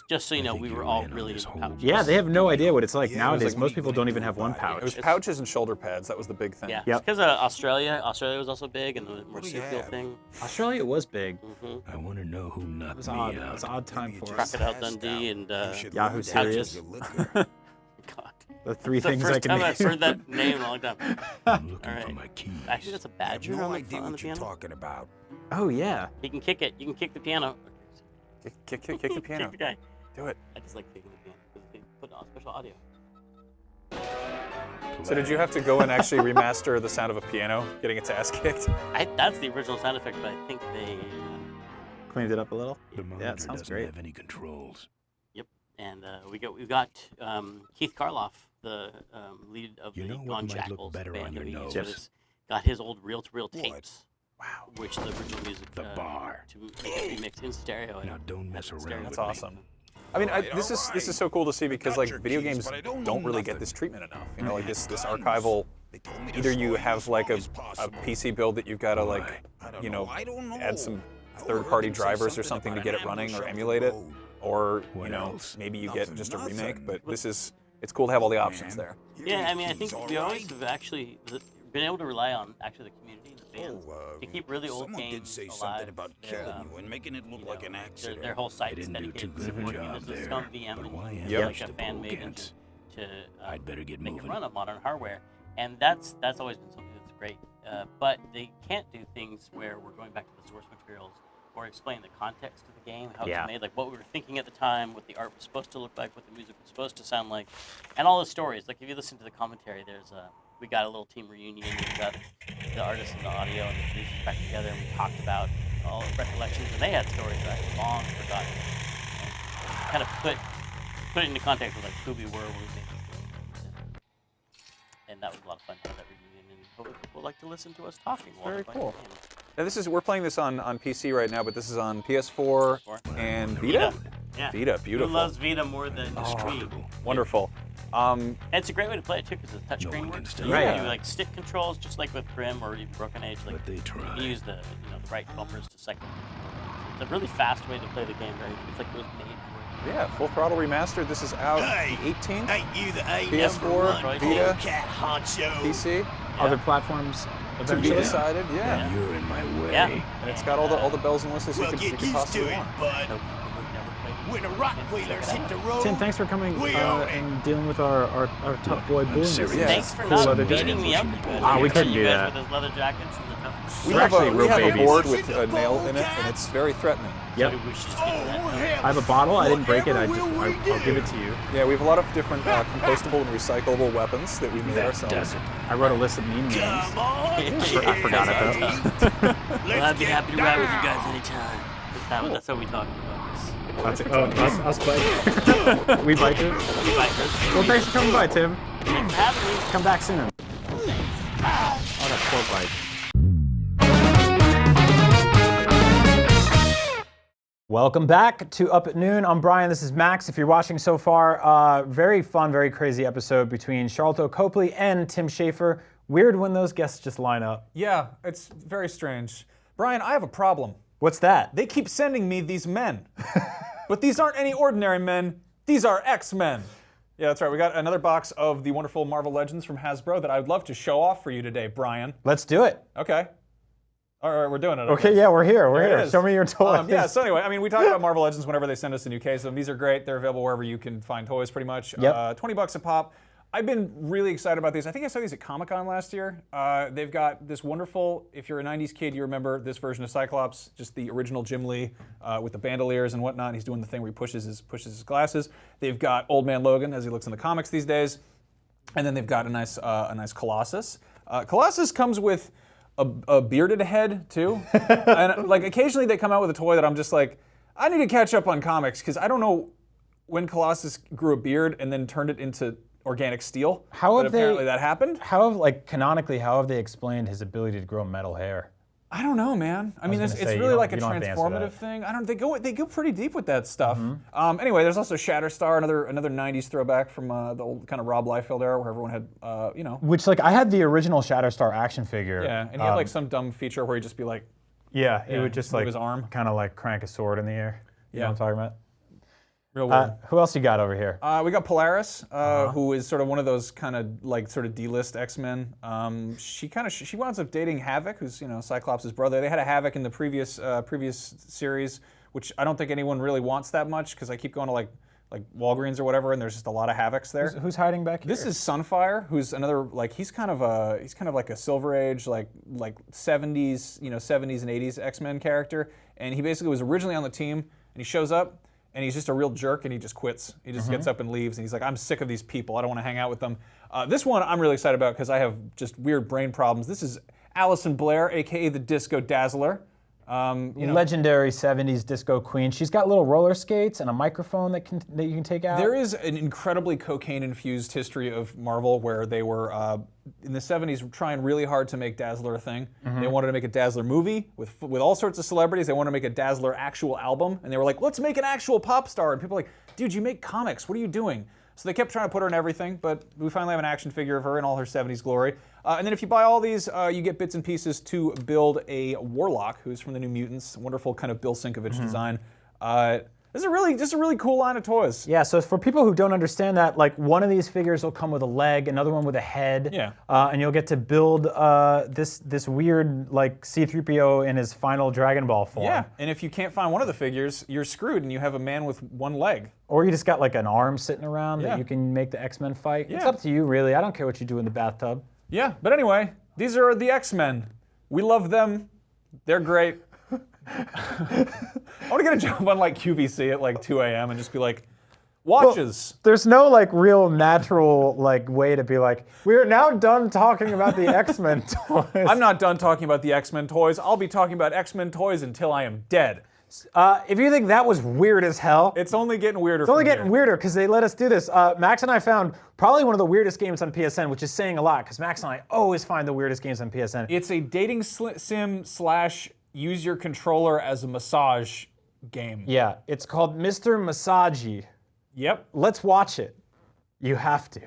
Just so you know, think we were you're all in on really this into whole pouches. Yeah, they have no idea what it's like Yeah, nowadays. like, Most what are you people gonna don't even do have one about it? It was pouch. pouches and shoulder pads. That was the big thing. Yeah, Yep. because Australia was also big, and the What do you marsupial have? thing. Australia was big. I want to know who knocked It was me odd. It out. was an odd time for us. Crocodile Passed Dundee out. and You should Yahoo limit Serious. your liquor. God. The three It's the things I first can time name. I've heard that name in a long time. I'm looking All for right. my keys. Actually, that's a I have badger no on idea the what you're piano. talking about. Oh yeah. You can kick it. You can kick the piano. Kick the piano. Kick the guy. Do it. I just like kicking the piano because they put on special audio. So did you have to go and actually remaster the sound of a piano getting its ass kicked? That's the original sound effect, but I think they. Cleaned it up a little. The monitor Yeah, it sounds doesn't great. have any controls. Yep. And we got Keith Karloff, the lead of You the know what Gone might look Jackals better band on your who nose? used for this, got his old reel-to-reel tapes. Wow. Which the original music The bar. to make a remix in stereo. Now don't mess That's around stereo. with That's me. awesome. I mean, this is so cool to see because like your video keys, games but I don't don't know really get nothing. this treatment enough. You know, like this archival. They told me to Either you slow have as like long a as possible. PC build that you've got to like, I don't you know, I don't know. add some I third-party overheard them say drivers or something to about get an it running ambush or up the emulate it. road. or What you know, else? maybe you get just a Nothing. remake. But it's cool to have all the options there. Yeah, I mean, I think we always have actually been able to rely on actually the community and the fans to keep really old Someone games did say alive. something about Their, killing you and making it look like an accident. Their whole I site's didn't do too dedicated to good of a supporting. job There's a there. Scum VM But and why like ambush a the fan made Bogans? to I'd better get make moving. a run of modern hardware, and that's always been something that's great. But they can't do things where we're going back to the source materials or explain the context of the game, how Yeah. it's made, like what we were thinking at the time, what the art was supposed to look like, what the music was supposed to sound like, and all the stories. Like if you listen to the commentary, we got a little team reunion. We got the artists and the audio and the producers back together, and we talked about all the recollections, and they had stories that I had long forgotten. And kind of put it into context of like who we were when we made this game. And that was a lot of fun to have that reunion, and hopefully people like to listen to us talking while Very we're playing cool. the games. Now we're playing this on PC right now, but this is on PS4 and Vita. Yeah. Vita, beautiful. Who loves Vita more than Wii? Wonderful. And it's a great way to play it too, because the touchscreen one can works. stay You Right. can do like stick controls, just like with Grim or even Broken Age. Like But they you try. can use the the right bumpers to cycle. It's a really fast way to play the game. Right? It's like it was made for it. Yeah, Full Throttle Remastered. This is out Hey! the 18th. Ain't you the A PS4, number one Vita, cat honcho? PC. Other platforms To be eventually. decided, yeah. You're in my way. Yeah. And it's got all the bells and whistles Well, you get could used possibly to it, want. bud. So people who've never played it. When the rock wheelers hit the road. Tim, thanks for coming We own it. and dealing with our tough boy I'm bullying. serious. Yeah. Thanks for Cool not leather beating me up. jacket. You guys. Ah, we You couldn't do guys that. with those leather jackets and the tough. We We're have, actually we real have a babies. board with a nail in it, and it's very threatening. Yep. We should just get to that. I have a bottle. I didn't break it. I'll give it to you. Yeah, we have a lot of different compostable and recyclable weapons that we made That ourselves. does it. I wrote a list of meme names. Come on. I forgot it though. Well, I'd be happy to ride with you guys anytime. That's how we talk about this. That's it. Oh, us bike. We bikers. We bikers. Well, thanks for coming by, Tim. Thanks for having me. Come back soon. Oh, that poor bike. Welcome back to Up at Noon. I'm Brian. This is Max. If you're watching so far, very fun, very crazy episode between Sharlto Copley and Tim Schafer. Weird when those guests just line up. Yeah, it's very strange. Brian, I have a problem. What's that? They keep sending me these men. But these aren't any ordinary men. These are X-Men. Yeah, that's right. We got another box of the wonderful Marvel Legends from Hasbro that I would love to show off for you today, Brian. Let's do it. Okay. All right, we're doing it. Okay, yeah, we're here. We're There it here. is. Show me your toys. Yeah, so anyway, I mean, we talk about Marvel Legends whenever they send us a new case of them. These are great. They're available wherever you can find toys, pretty much. Yep. $20 a pop. I've been really excited about these. I think I saw these at Comic-Con last year. They've got this wonderful, if you're a 90s kid, you remember this version of Cyclops, just the original Jim Lee with the bandoliers and whatnot. He's doing the thing where he pushes his glasses. They've got Old Man Logan, as he looks in the comics these days. And then they've got a nice Colossus. Colossus comes with a bearded head too, and like occasionally they come out with a toy that I'm just like, I need to catch up on comics because I don't know when Colossus grew a beard and then turned it into organic steel. How but have they- apparently that happened? How have, like, canonically, how have they explained his ability to grow metal hair? I don't know, man. I mean, was it's gonna say, you really don't- like a you don't have to answer transformative that. thing. I don't. They go pretty deep with that stuff. Anyway, there's also Shatterstar, another '90s throwback from the old kind of Rob Liefeld era, where everyone had, Which, like, I had the original Shatterstar action figure. yeah, and he had like some dumb feature where he'd just be like, Yeah, he Yeah, would just move like his arm. kind of like crank a sword in the air. You know what I'm talking about? real weird. Who else you got over here? We got Polaris, who is sort of one of those kind of like sort of D-list X-Men. She winds up dating Havoc, who's Cyclops' brother. They had a Havoc in the previous series, which I don't think anyone really wants that much because I keep going to like Walgreens or whatever, and there's just a lot of Havocs there. Who's hiding back here? This is Sunfire, who's another like he's kind of like a Silver Age like 70s 70s and 80s X-Men character, and he basically was originally on the team, and he shows up. And he's just a real jerk, and he just quits. He just gets up and leaves, and he's like, I'm sick of these people. I don't want to hang out with them. This one I'm really excited about because I have just weird brain problems. This is Alison Blair, a.k.a. the Disco Dazzler. legendary 70s disco queen. She's got little roller skates and a microphone that you can take out. There is an incredibly cocaine-infused history of Marvel where they were, in the 70s, trying really hard to make Dazzler a thing. They wanted to make a Dazzler movie with all sorts of celebrities. They wanted to make a Dazzler actual album. And they were like, let's make an actual pop star. And people were like, dude, you make comics. What are you doing? So they kept trying to put her in everything, but we finally have an action figure of her in all her 70s glory. And then if you buy all these, you get bits and pieces to build a Warlock, who's from the New Mutants. Wonderful kind of Bill Sienkiewicz design. This is a really cool line of toys. Yeah, so for people who don't understand that, like one of these figures will come with a leg, another one with a head. Yeah. And you'll get to build this weird like C-3PO in his final Dragon Ball form. Yeah, and if you can't find one of the figures, you're screwed and you have a man with one leg. Or you just got like an arm sitting around Yeah. that you can make the X-Men fight. It's Yeah. up to you, really. I don't care what you do in the bathtub. Yeah, but anyway, these are the X-Men. We love them. They're great. I want to get a job on like QVC at like 2 a.m. and just be like, watches. There's no like real natural like way to be like, we're now done talking about the X-Men toys. I'm not done talking about the X-Men toys. I'll be talking about X-Men toys until I am dead. If you think that was weird as hell, It's only getting weirder. it's only from getting here. weirder because they let us do this. Max and I found probably one of the weirdest games on PSN, which is saying a lot because Max and I always find the weirdest games on PSN. It's a dating sim / use your controller as a massage game. Yeah, it's called Mr. Massagey. Yep. Let's watch it. You have to.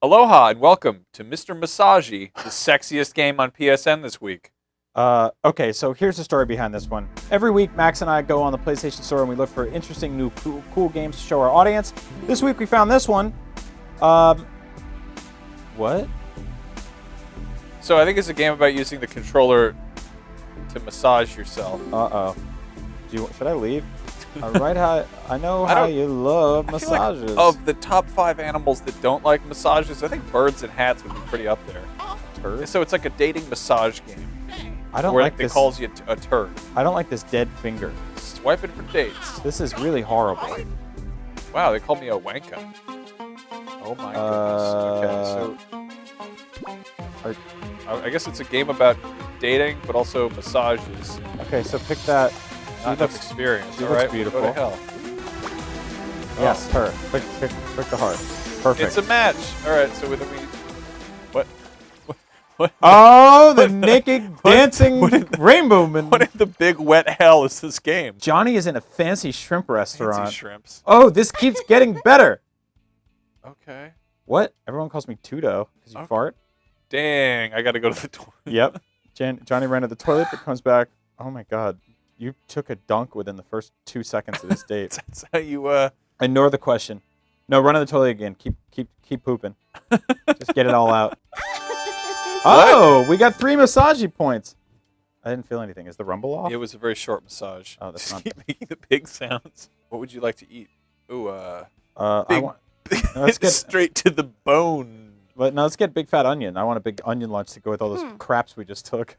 Aloha and welcome to Mr. Massagey, the sexiest game on PSN this week. Okay, so here's the story behind this one. Every week, Max and I go on the PlayStation Store and we look for interesting new cool games to show our audience. This week we found this one. What? So I think it's a game about using the controller to massage yourself. Uh-oh. Should I leave? All right, I know how don't- you love I feel like massages. of the top 5 animals that don't like massages, I think birds and hats would be pretty up there. Turd? So it's like a dating massage game I don't where like they this. calls you a turd. I don't like this dead finger. Swiping for dates. This is really horrible. Wow, they called me a wanka. Oh my goodness. Okay, so I guess it's a game about dating, but also massages. Okay, so pick that. Not enough experience. she All looks right, beautiful. Go to hell. Yes, her. Click the heart. Perfect. It's a match. All right, so then we. What? What? Oh, the naked dancing rainbow man. What in the big wet hell is this game? Johnny is in a fancy shrimp restaurant. Fancy shrimps. Oh, this keeps getting better. Okay. What? Everyone calls me Tudo because you Okay. fart. Dang, I gotta go to the toilet. Yep. Johnny ran to the toilet but comes back. Oh my God. You took a dunk within the first 2 seconds of this date. That's how you. Ignore the question. No, run to the toilet again. Keep pooping. Just get it all out. Oh, we got 3 massagey points. I didn't feel anything. Is the rumble off? It was a very short massage. Oh, that's Just not- keep making the big sounds. What would you like to eat? Ooh, I big- want. Let's get. straight to the bone. But no, let's get big fat onion. I want a big onion lunch to go with all those craps we just took.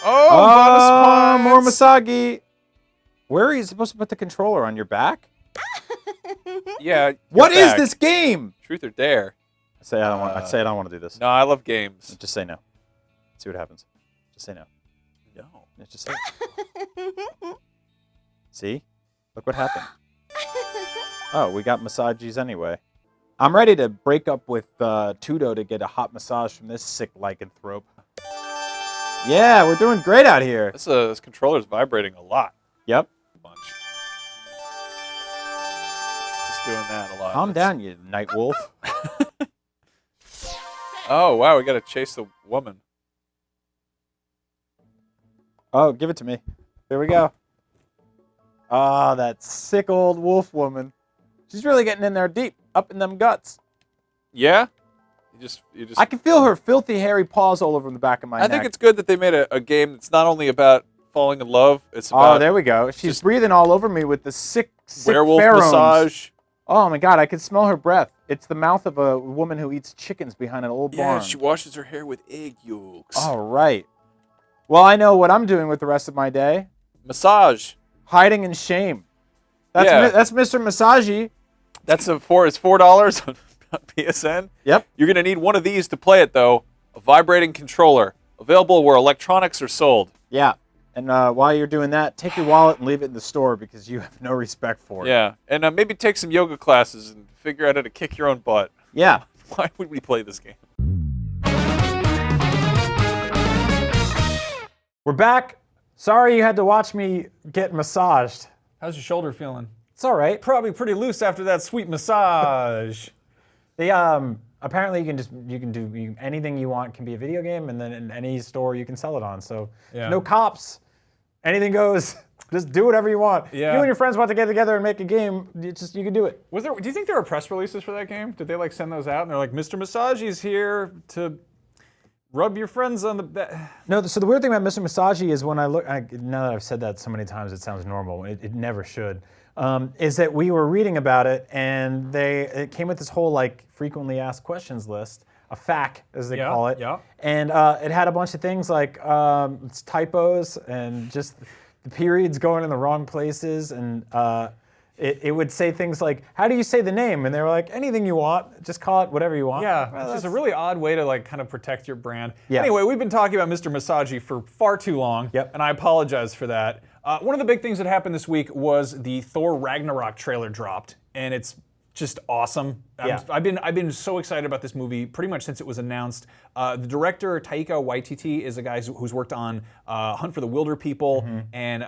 Oh, bonus more points. masagi. Where are you supposed to put the controller on your back? Yeah. What you're is back. this game? Truth or dare? I say I don't want. I say I don't want to do this. No, I love games. Just say no. See what happens. Just say no. No. Yeah, just say it. See? Look what happened. Oh, we got massages anyway. I'm ready to break up with Tudo to get a hot massage from this sick lycanthrope. Yeah, we're doing great out here. This controller's vibrating a lot. Yep. Bunch. Just doing that a lot. Calm down, you night wolf. Oh, wow, we gotta chase the woman. Oh, give it to me. Here we go. Ah, that sick old wolf woman. She's really getting in there deep, up in them guts. Yeah? You just I can feel her filthy, hairy paws all over the back of my neck. I think it's good that they made a game that's not only about falling in love, it's about Oh, there we go. She's just- breathing all over me with the sick werewolf pheromones. massage. Oh my God, I can smell her breath. It's the mouth of a woman who eats chickens behind an old Yeah, barn. she washes her hair with egg yolks. All right. Well, I know what I'm doing with the rest of my day. Massage. Hiding in shame. That's Yeah. that's Mr. Massagey. It's $4 on PSN. Yep. You're gonna need one of these to play it though. A vibrating controller. Available where electronics are sold. Yeah. And while you're doing that, take your wallet and leave it in the store because you have no respect for it. Yeah. And maybe take some yoga classes and figure out how to kick your own butt. Yeah. Why would we play this game? We're back. Sorry you had to watch me get massaged. How's your shoulder feeling? It's all right. Probably pretty loose after that sweet massage. The apparently you can do anything you want can be a video game, and then in any store you can sell it on. So no cops, anything goes. Just do whatever you want. Yeah. You and your friends want to get together and make a game. You can do it. Do you think there were press releases for that game? Did they like send those out and they're like, Mr. Masaji's here to rub your friends on the back? No. So the weird thing about Mr. Masaji is when I look. Now that I've said that so many times, it sounds normal. It never should. Is that we were reading about it and it came with this whole like frequently asked questions list. A FAQ, as they call it. Yeah. And it had a bunch of things like it's typos and just the periods going in the wrong places. And it would say things like, how do you say the name? And they were like, anything you want. Just call it whatever you want. Yeah, Well, which is a really odd way to like kind of protect your brand. Yeah. Anyway, we've been talking about Mr. Masaji for far too long, and I apologize for that. One of the big things that happened this week was the Thor Ragnarok trailer dropped, and it's just awesome. I've been so excited about this movie pretty much since it was announced. The director Taika Waititi is a guy who's worked on Hunt for the Wilder People and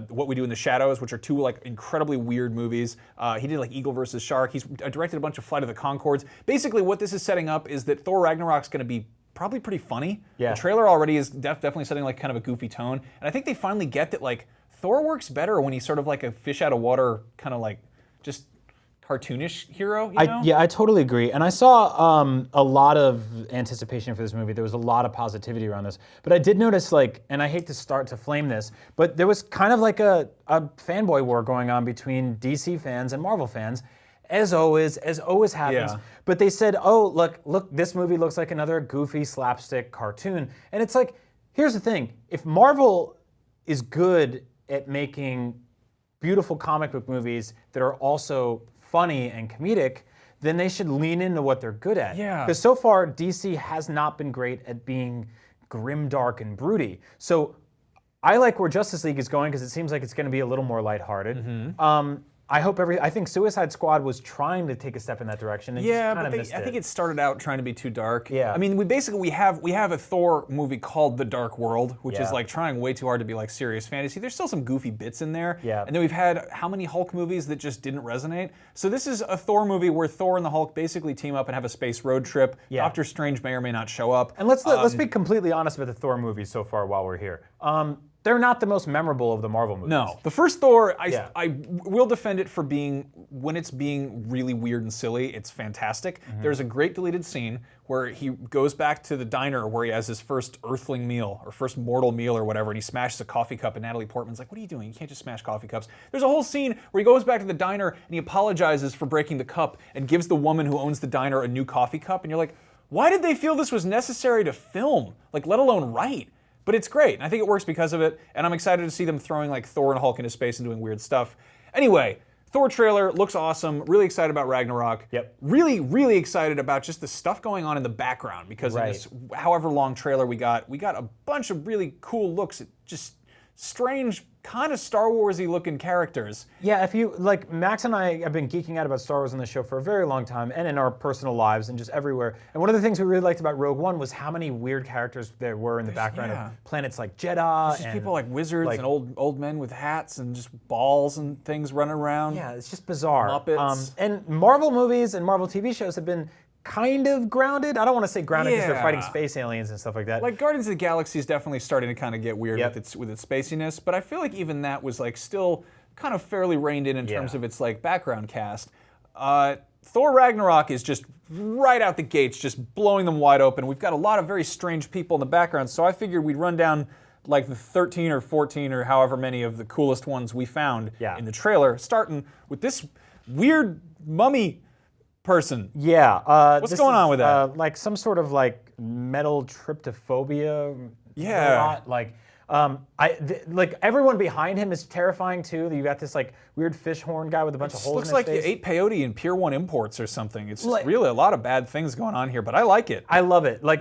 What We Do in the Shadows, which are two like incredibly weird movies. He did like Eagle vs. Shark. He's directed a bunch of Flight of the Conchords. Basically, what this is setting up is that Thor Ragnarok's going to be probably pretty funny. Yeah. The trailer already is definitely setting like kind of a goofy tone, and I think they finally get that like Thor works better when he's sort of like a fish out of water kind of like just cartoonish hero, you know? I totally agree. And I saw a lot of anticipation for this movie. There was a lot of positivity around this. But I did notice, like, and I hate to start to flame this, but there was kind of like a fanboy war going on between DC fans and Marvel fans, as always happens. Yeah. But they said, oh, look, this movie looks like another goofy slapstick cartoon. And it's like, here's the thing. If Marvel is good at making beautiful comic book movies that are also funny and comedic, then they should lean into what they're good at. Yeah. Because so far, DC has not been great at being grim, dark, and broody. So I like where Justice League is going because it seems like it's going to be a little more lighthearted. I think Suicide Squad was trying to take a step in that direction. And Yeah, just but missed I think it started out trying to be too dark. Yeah. I mean, we have a Thor movie called The Dark World, which is Yeah. like trying way too hard to be like serious fantasy. There's still some goofy bits in there. Yeah. And then we've had how many Hulk movies that just didn't resonate? So this is a Thor movie where Thor and the Hulk basically team up and have a space road trip. Yeah. Doctor Strange may or may not show up. And let's be completely honest about the Thor movies so far while we're here. They're not the most memorable of the Marvel movies. No, the first Thor, Yeah. I will defend it for being, when it's being really weird and silly, it's fantastic. There's a great deleted scene where he goes back to the diner where he has his first earthling meal, or first mortal meal or whatever, and he smashes a coffee cup, and Natalie Portman's like, what are you doing? You can't just smash coffee cups. There's a whole scene where he goes back to the diner and he apologizes for breaking the cup and gives the woman who owns the diner a new coffee cup, and you're like, why did they feel this was necessary to film, like let alone write? But it's great, and I think it works because of it, and I'm excited to see them throwing like Thor and Hulk into space and doing weird stuff. Anyway, Thor trailer looks awesome. Really excited about Ragnarok. Yep. Really, really excited about just the stuff going on in the background, because in this however long trailer we got a bunch of really cool looks at just strange, kind of Star Wars-y looking characters. Yeah, if you, like, Max and I have been geeking out about Star Wars on the show for a very long time, and in our personal lives, and just everywhere. And one of the things we really liked about Rogue One was how many weird characters there were in the background of planets like Jeddah. Just and people like wizards and old men with hats and just balls and things running around. Yeah, it's just bizarre. Muppets. And Marvel movies and Marvel TV shows have been kind of grounded. I don't want to say grounded because they're fighting space aliens and stuff like that. Like Guardians of the Galaxy is definitely starting to kind of get weird with its spaciness, but I feel like even that was like still kind of fairly reined in terms of its like background cast. Thor Ragnarok is just right out the gates, just blowing them wide open. We've got a lot of very strange people in the background, so I figured we'd run down like the 13 or 14 or however many of the coolest ones we found in the trailer, starting with this weird mummy person. Yeah. What's going on with that? Like some sort of like metal tryptophobia. Yeah. Robot. Like everyone behind him is terrifying too. You got this like weird fish horn guy with a bunch of holes in his looks like face. you ate peyote in Pier 1 Imports or something. It's just really a lot of bad things going on here, but I like it. I love it. Like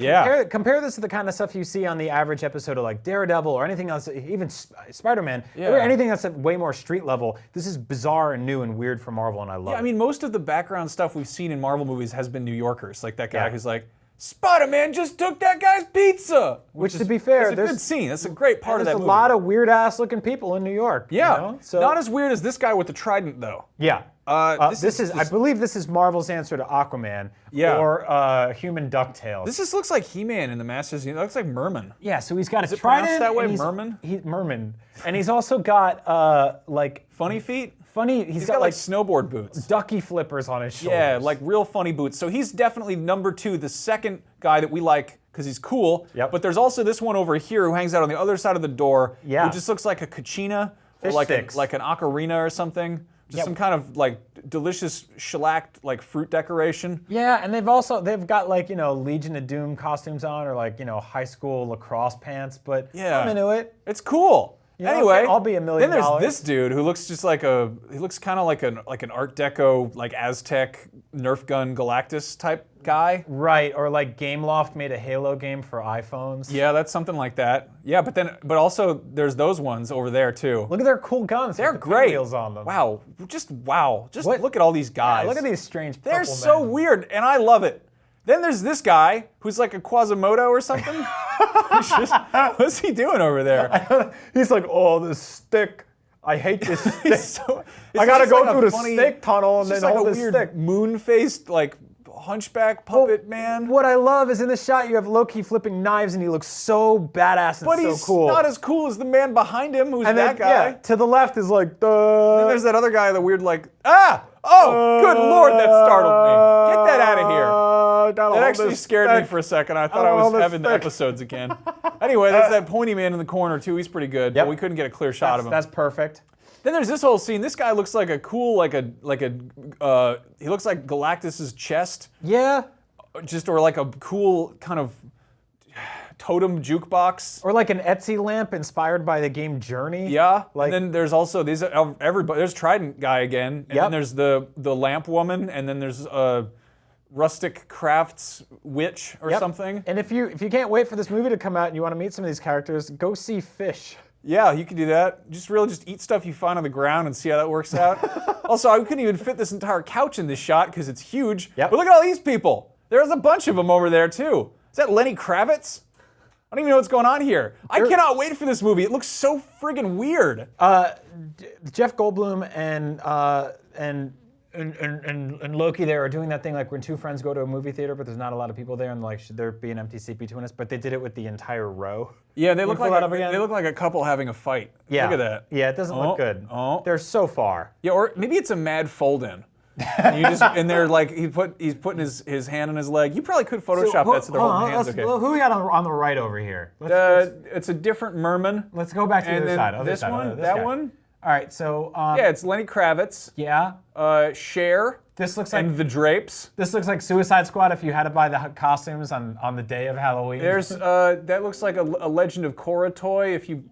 compare this to the kind of stuff you see on the average episode of like Daredevil or anything else, even Spider-Man, or anything that's at way more street level. This is bizarre and new and weird for Marvel, and I love it. I mean, most of the background stuff we've seen in Marvel movies has been New Yorkers, like that guy who's like, Spider-Man just took that guy's pizza! Which to be fair, it's a good scene. That's a great part of that movie. There's a lot of weird-ass looking people in New York. Yeah, you know? So, not as weird as this guy with the trident, though. Yeah. This is, I believe this is Marvel's answer to Aquaman. Yeah. Or Human DuckTales. This just looks like He-Man in the Masters. It looks like Merman. Yeah, so he's got a Is it trident. pronounced that way, and he's- Merman? Merman. And he's also got, like... Funny feet? He's got like snowboard boots. ducky flippers on his shoulders. Yeah, like real funny boots. So he's definitely number 2, the second guy that we like because he's cool. Yep. But there's also this one over here who hangs out on the other side of the door. Yeah. Who just looks like a kachina or Fish like sticks. like an ocarina or something. Just some kind of like delicious shellacked like fruit decoration. Yeah, and they've got like, Legion of Doom costumes on or like, high school lacrosse pants, but Yeah. I'm into it. It's cool. know, Anyway, I'll be $1 million. Then there's this dude who looks just like he looks kind of like an Art Deco, like Aztec Nerf gun Galactus type guy. Right, or like Gameloft made a Halo game for iPhones. Yeah, that's something like that. Yeah, but also there's those ones over there too. Look at their cool guns. They're with the great. pinwheels on them. Wow, just wow. Just What? look at all these guys. Yeah, look at these strange purple They're so men. weird, and I love it. Then there's this guy who's like a Quasimodo or something. What's he doing over there? He's like, oh, this stick. I hate this stick. I gotta just go like a through the funny- stick tunnel and It's then just like hold a this weird stick. moon-faced like hunchback puppet man. What I love is in the shot you have Loki flipping knives and he looks so badass and But so he's cool. not as cool as the man behind him, who's and that then, guy. yeah, to the left is like, Then there's that other guy, the weird like, good lord, that startled me. Get that out of here. That actually scared me for a second. I thought I was having the episodes again. Anyway, there's that pointy man in the corner too. He's pretty good, but we couldn't get a clear shot of him. That's perfect. Then there's this whole scene. This guy looks like a cool, he looks like Galactus's chest, Yeah. or like a cool kind of totem jukebox. Or like an Etsy lamp inspired by the game Journey. Yeah, Like, and then there's also everybody. There's Trident guy again, and then there's the lamp woman, and then there's rustic crafts witch or something. And if you can't wait for this movie to come out and you want to meet some of these characters, go see Fish. Yeah, you can do that. Just eat stuff you find on the ground and see how that works out. Also, I couldn't even fit this entire couch in this shot because it's huge. Yep. But look at all these people. There's a bunch of them over there too. Is that Lenny Kravitz? I don't even know what's going on here. I cannot wait for this movie. It looks so friggin' weird. Jeff Goldblum and Loki there are doing that thing like when two friends go to a movie theater but there's not a lot of people there and like should there be an empty seat between us, but they did it with the entire row. Yeah, they look pull that up again? they look like a couple having a fight. Yeah. Look at that. Yeah, it doesn't look good. Oh. They're so far. Yeah, or maybe it's a mad fold-in. And they're like he's putting his hand on his leg. You probably could Photoshop that so they're holding hands. Okay. Who we got on the right over here? It's a different merman. Let's go back to the And other then side. Other this side, one, this that guy. one. All right, so Yeah, it's Lenny Kravitz. yeah. Cher. This looks like And the Drapes. this looks like Suicide Squad if you had to buy the costumes on the day of Halloween. There's that looks like a Legend of Korra toy if you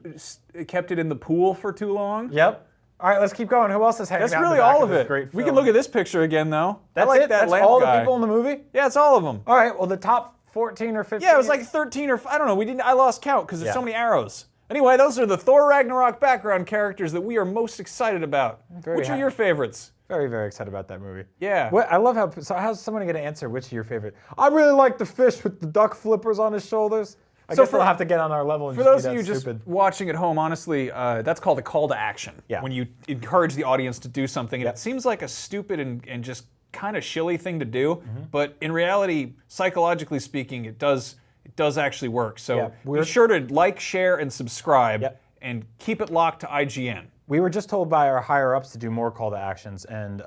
kept it in the pool for too long. Yep. All right, let's keep going. Who else is hanging That's out in really the back all of this it. Great We film? can look at this picture again though. That's I like it? that That's lamp all guy. the people in the movie? Yeah, it's all of them. All right, well, the top 14 or 15. Yeah, it was like 13 or I don't know. I lost count because there's so many arrows. Anyway, those are the Thor Ragnarok background characters that we are most excited about. Which are your favorites? Very, very excited about that movie. Yeah. I love how's someone going to answer which are your favorite? I really like the fish with the duck flippers on his shoulders. I guess they'll have to get on our level and For just those be of that you stupid. just watching at home, honestly, that's called a call to action. Yeah. When you encourage the audience to do something, and it seems like a stupid and just kind of shilly thing to do, but in reality, psychologically speaking, it does actually work. So be sure to like, share, and subscribe, and keep it locked to IGN. We were just told by our higher ups to do more call to actions, and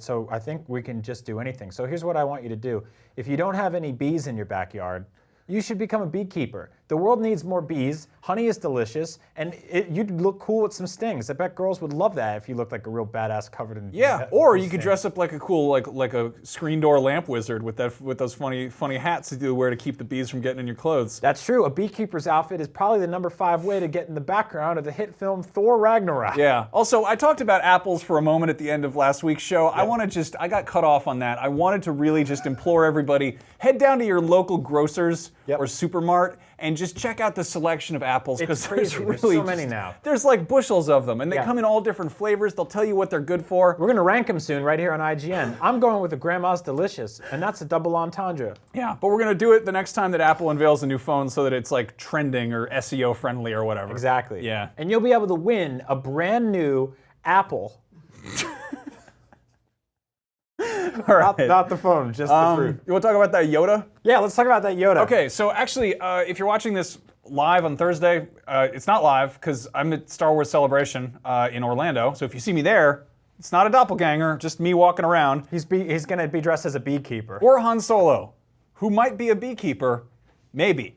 so I think we can just do anything. So here's what I want you to do. If you don't have any bees in your backyard, you should become a beekeeper. The world needs more bees. Honey is delicious, and you'd look cool with some stings. I bet girls would love that if you looked like a real badass covered in Yeah, or you could dress up like a cool like a screen door lamp wizard with those funny hats that you wear to keep the bees from getting in your clothes. That's true. A beekeeper's outfit is probably the number 5 way to get in the background of the hit film Thor Ragnarok. Yeah. Also, I talked about apples for a moment at the end of last week's show. I got cut off on that. I wanted to really just implore everybody, head down to your local grocers or supermart and just check out the selection of apples because there's really so many now. There's like bushels of them, and they come in all different flavors. They'll tell you what they're good for. We're gonna rank them soon right here on IGN. I'm going with the Grandma's Delicious, and that's a double entendre. Yeah, but we're gonna do it the next time that Apple unveils a new phone so that it's like trending or SEO friendly or whatever. Exactly. Yeah. And you'll be able to win a brand new Apple All right. Not the phone, just the fruit. You want to talk about that Yoda? Yeah, let's talk about that Yoda. Okay, so actually, if you're watching this live on Thursday, it's not live because I'm at Star Wars Celebration in Orlando. So if you see me there, it's not a doppelganger, just me walking around. He's going to be dressed as a beekeeper. Or Han Solo, who might be a beekeeper, maybe,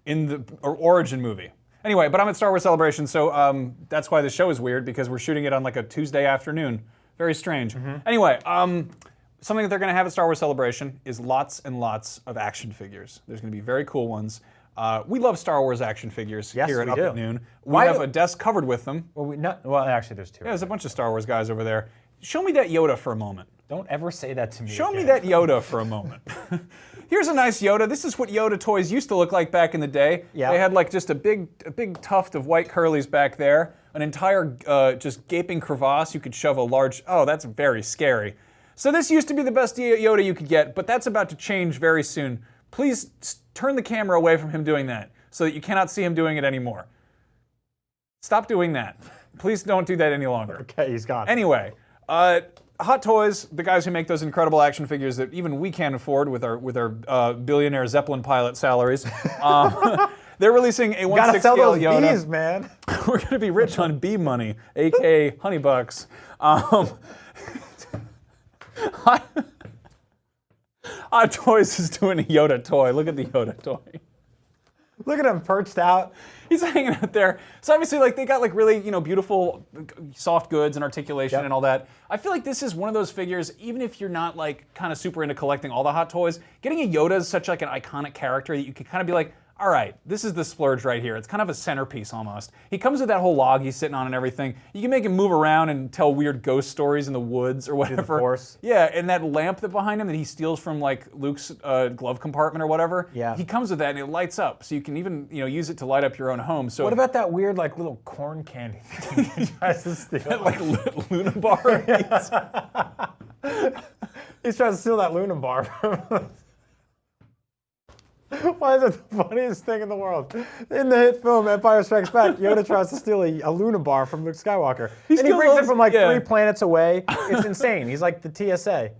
in the Origin movie. Anyway, but I'm at Star Wars Celebration, so that's why the show is weird, because we're shooting it on like a Tuesday afternoon. Very strange. Anyway, something that they're going to have at Star Wars Celebration is lots and lots of action figures. There's going to be very cool ones. We love Star Wars action figures here at Up at Noon. We have a desk covered with them. Well, actually, there's two. Yeah, there's a bunch of Star Wars guys over there. Show me that Yoda for a moment. Don't ever say that to me Show me again. that Yoda for a moment. Here's a nice Yoda. This is what Yoda toys used to look like back in the day. Yeah. They had like just a big tuft of white curlies back there, an entire just gaping crevasse. You could shove a large. Oh, that's very scary. So this used to be the best Yoda you could get, but that's about to change very soon. Please turn the camera away from him doing that so that you cannot see him doing it anymore. Stop doing that. Please don't do that any longer. Okay, he's gone. Anyway, Hot Toys, the guys who make those incredible action figures that even we can't afford with our billionaire Zeppelin pilot salaries, they're releasing a 1/6 Gotta sell scale those Yoda. bees, man. We're gonna be rich on bee money, aka honey bucks. Hot Toys is doing a Yoda toy. Look at the Yoda toy. Look at him perched out. He's hanging out there. So obviously, like, they got like really, beautiful soft goods and articulation and all that. I feel like this is one of those figures, even if you're not like kind of super into collecting all the Hot Toys, getting a Yoda is such like an iconic character that you can kind of be like, all right, this is the splurge right here. It's kind of a centerpiece almost. He comes with that whole log he's sitting on and everything. You can make him move around and tell weird ghost stories in the woods or whatever. the Force. Yeah, and that lamp that behind him that he steals from like Luke's glove compartment or whatever. Yeah. He comes with that and it lights up, so you can even use it to light up your own home. So What about that weird like little corn candy thing he tries to steal? like Luna bar? He's trying to steal that Luna bar from us. Why is it the funniest thing in the world? In the hit film Empire Strikes Back, Yoda tries to steal a Luna bar from Luke Skywalker. And he steals brings it those- from like yeah. 3 planets away. It's insane. He's like the TSA.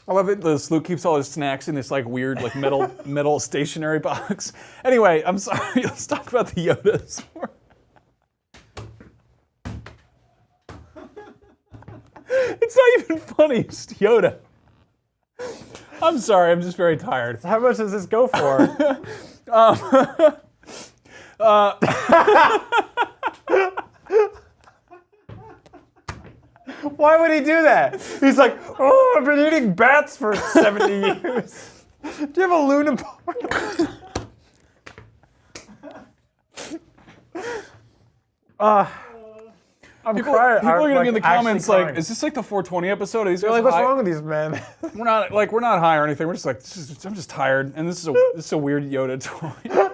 I love it. Luke keeps all his snacks in this like weird like metal stationery box. Anyway, I'm sorry. Let's talk about the Yodas. It's not even funny. It's Yoda. I'm sorry. I'm just very tired. How much does this go for? Why would he do that? He's like, oh, I've been eating bats for 70 years. Do you have a Luna bar? I'm crying. People are gonna I'm, be in the actually comments crying. like, "Is this like the 420 episode?" Are these They're guys like, what's high?" wrong with these men? We're not high or anything. We're just like, I'm just tired, and this is a weird Yoda toy.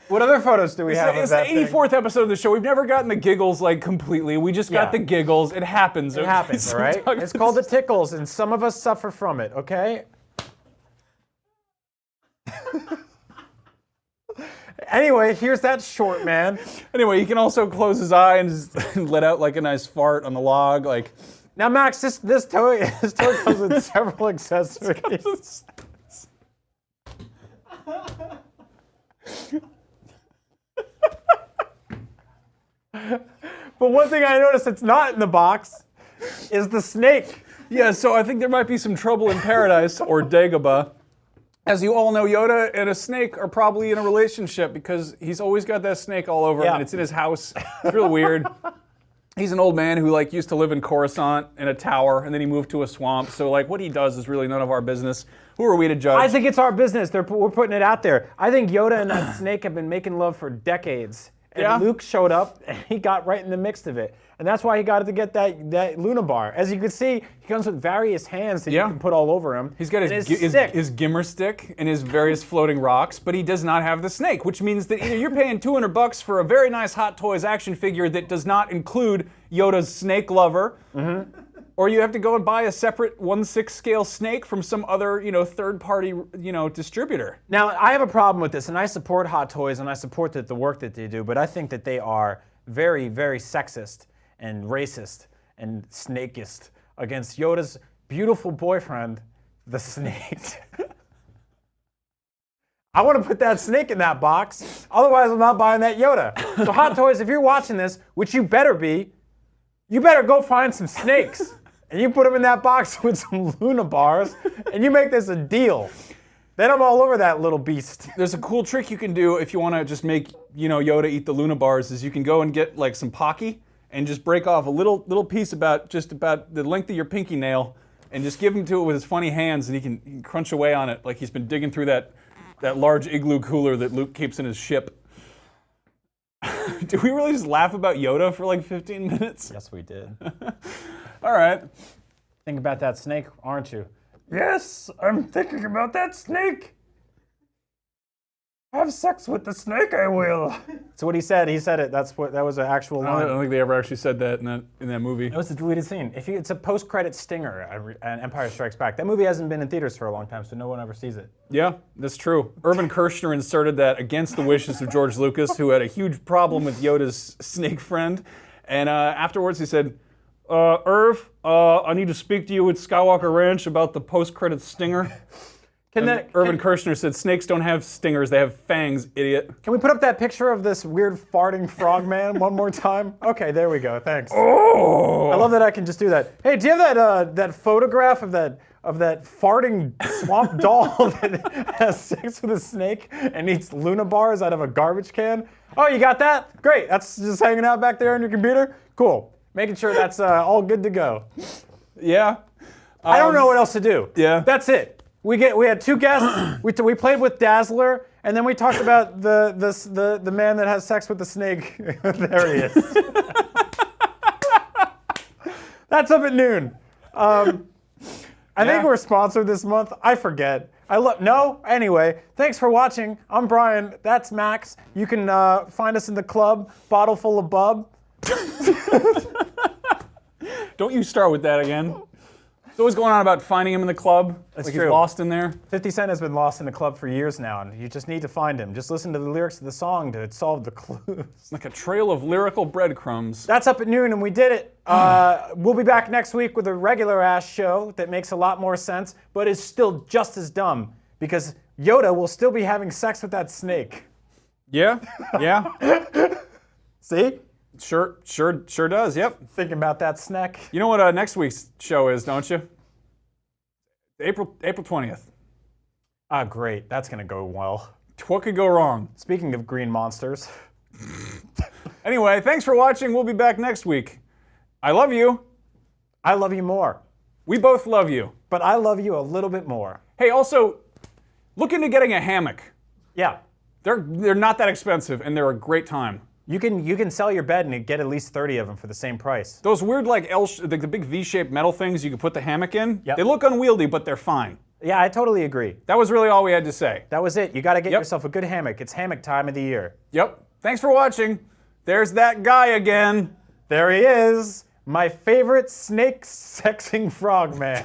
What other photos do we have It's of the that thing? 84th episode of the show. We've never gotten the giggles like completely. We just got Yeah. the giggles. It happens. It happens, all right? It's called the tickles, and some of us suffer from it, okay? Anyway, here's that short man. Anyway, he can also close his eye and just let out like a nice fart on the log. Like, Now, Max, this toy comes with several accessories. But one thing I noticed that's not in the box is the snake. yeah. So I think there might be some trouble in paradise or Dagobah. As you all know, Yoda and a snake are probably in a relationship because he's always got that snake all over him, Yeah. and it's in his house. It's real weird. He's an old man who like used to live in Coruscant in a tower, and then he moved to a swamp. So like what he does is really none of our business. Who are we to judge? I think it's our business. We're putting it out there. I think Yoda and that snake have been making love for decades. And Yeah. Luke showed up, and he got right in the mix of it. And that's why he got to get that Luna bar. As you can see, he comes with various hands that Yeah. you can put all over him. He's got And his stick. gimmer stick and his various floating rocks, but he does not have the snake, which means that either you're paying $200 for a very nice Hot Toys action figure that does not include Yoda's snake lover, or you have to go and buy a separate 1/6 scale snake from some other, third-party, distributor. Now, I have a problem with this, and I support Hot Toys, and I support the work that they do, but I think that they are very, very sexist and racist and snakeist against Yoda's beautiful boyfriend, the snake. I want to put that snake in that box. Otherwise, I'm not buying that Yoda. So Hot Toys, if you're watching this, which you better be, you better go find some snakes. And you put them in that box with some Luna bars, and you make this a deal. Then I'm all over that little beast. There's a cool trick you can do if you want to just make, Yoda eat the Luna bars, is you can go and get like some Pocky and just break off a little piece about the length of your pinky nail and just give him to it with his funny hands, and he can crunch away on it like he's been digging through that large igloo cooler that Luke keeps in his ship. Did we really just laugh about Yoda for like 15 minutes? Yes, we did. All right. Think about that snake, aren't you? Yes, I'm thinking about that snake. Have sex with the snake, I will. That's what he said. He said it. That was an actual I line. don't think they ever actually said that in that movie. It was a deleted scene. It's a post-credit stinger, and Empire Strikes Back. That movie hasn't been in theaters for a long time, so no one ever sees it. Yeah, that's true. Irvin Kershner inserted that against the wishes of George Lucas, who had a huge problem with Yoda's snake friend. And afterwards he said, Irv, I need to speak to you at Skywalker Ranch about the post-credit stinger. Irvin Kershner said, snakes don't have stingers, they have fangs, idiot. Can we put up that picture of this weird farting frogman one more time? Okay, there we go, thanks. Oh! I love that I can just do that. Hey, do you have that photograph of that farting swamp doll that has sex with a snake and eats Luna bars out of a garbage can? Oh, you got that? Great, that's just hanging out back there on your computer? Cool, making sure that's all good to go. Yeah. I don't know what else to do. Yeah. That's it. We had two guests. We played with Dazzler, and then we talked about the man that has sex with the snake. There he is. That's up at noon. I think we're sponsored this month. I forget. Anyway, thanks for watching. I'm Brian. That's Max. You can find us in the club, Bottle Full of Bub. Don't you start with that again. There's always going on about finding him in the club. That's He's true. lost in there. 50 Cent has been lost in the club for years now, and you just need to find him. Just listen to the lyrics of the song to solve the clues. Like a trail of lyrical breadcrumbs. That's up at noon, and we did it. We'll be back next week with a regular-ass show that makes a lot more sense, but is still just as dumb, because Yoda will still be having sex with that snake. Yeah, yeah. See? Sure does, yep. Thinking about that snack. You know what next week's show is, don't you? April 20th. Ah, great. That's going to go well. What could go wrong? Speaking of green monsters. Anyway, thanks for watching. We'll be back next week. I love you. I love you more. We both love you. But I love you a little bit more. Hey, also, look into getting a hammock. Yeah. They're not that expensive, and they're a great time. You can sell your bed and get at least 30 of them for the same price. Those weird, like, the big V-shaped metal things you can put the hammock in, Yep. They look unwieldy, but they're fine. Yeah, I totally agree. That was really all we had to say. That was it. You got to get Yep. yourself a good hammock. It's hammock time of the year. Yep. Thanks for watching. There's that guy again. There he is, my favorite snake-sexing frogman.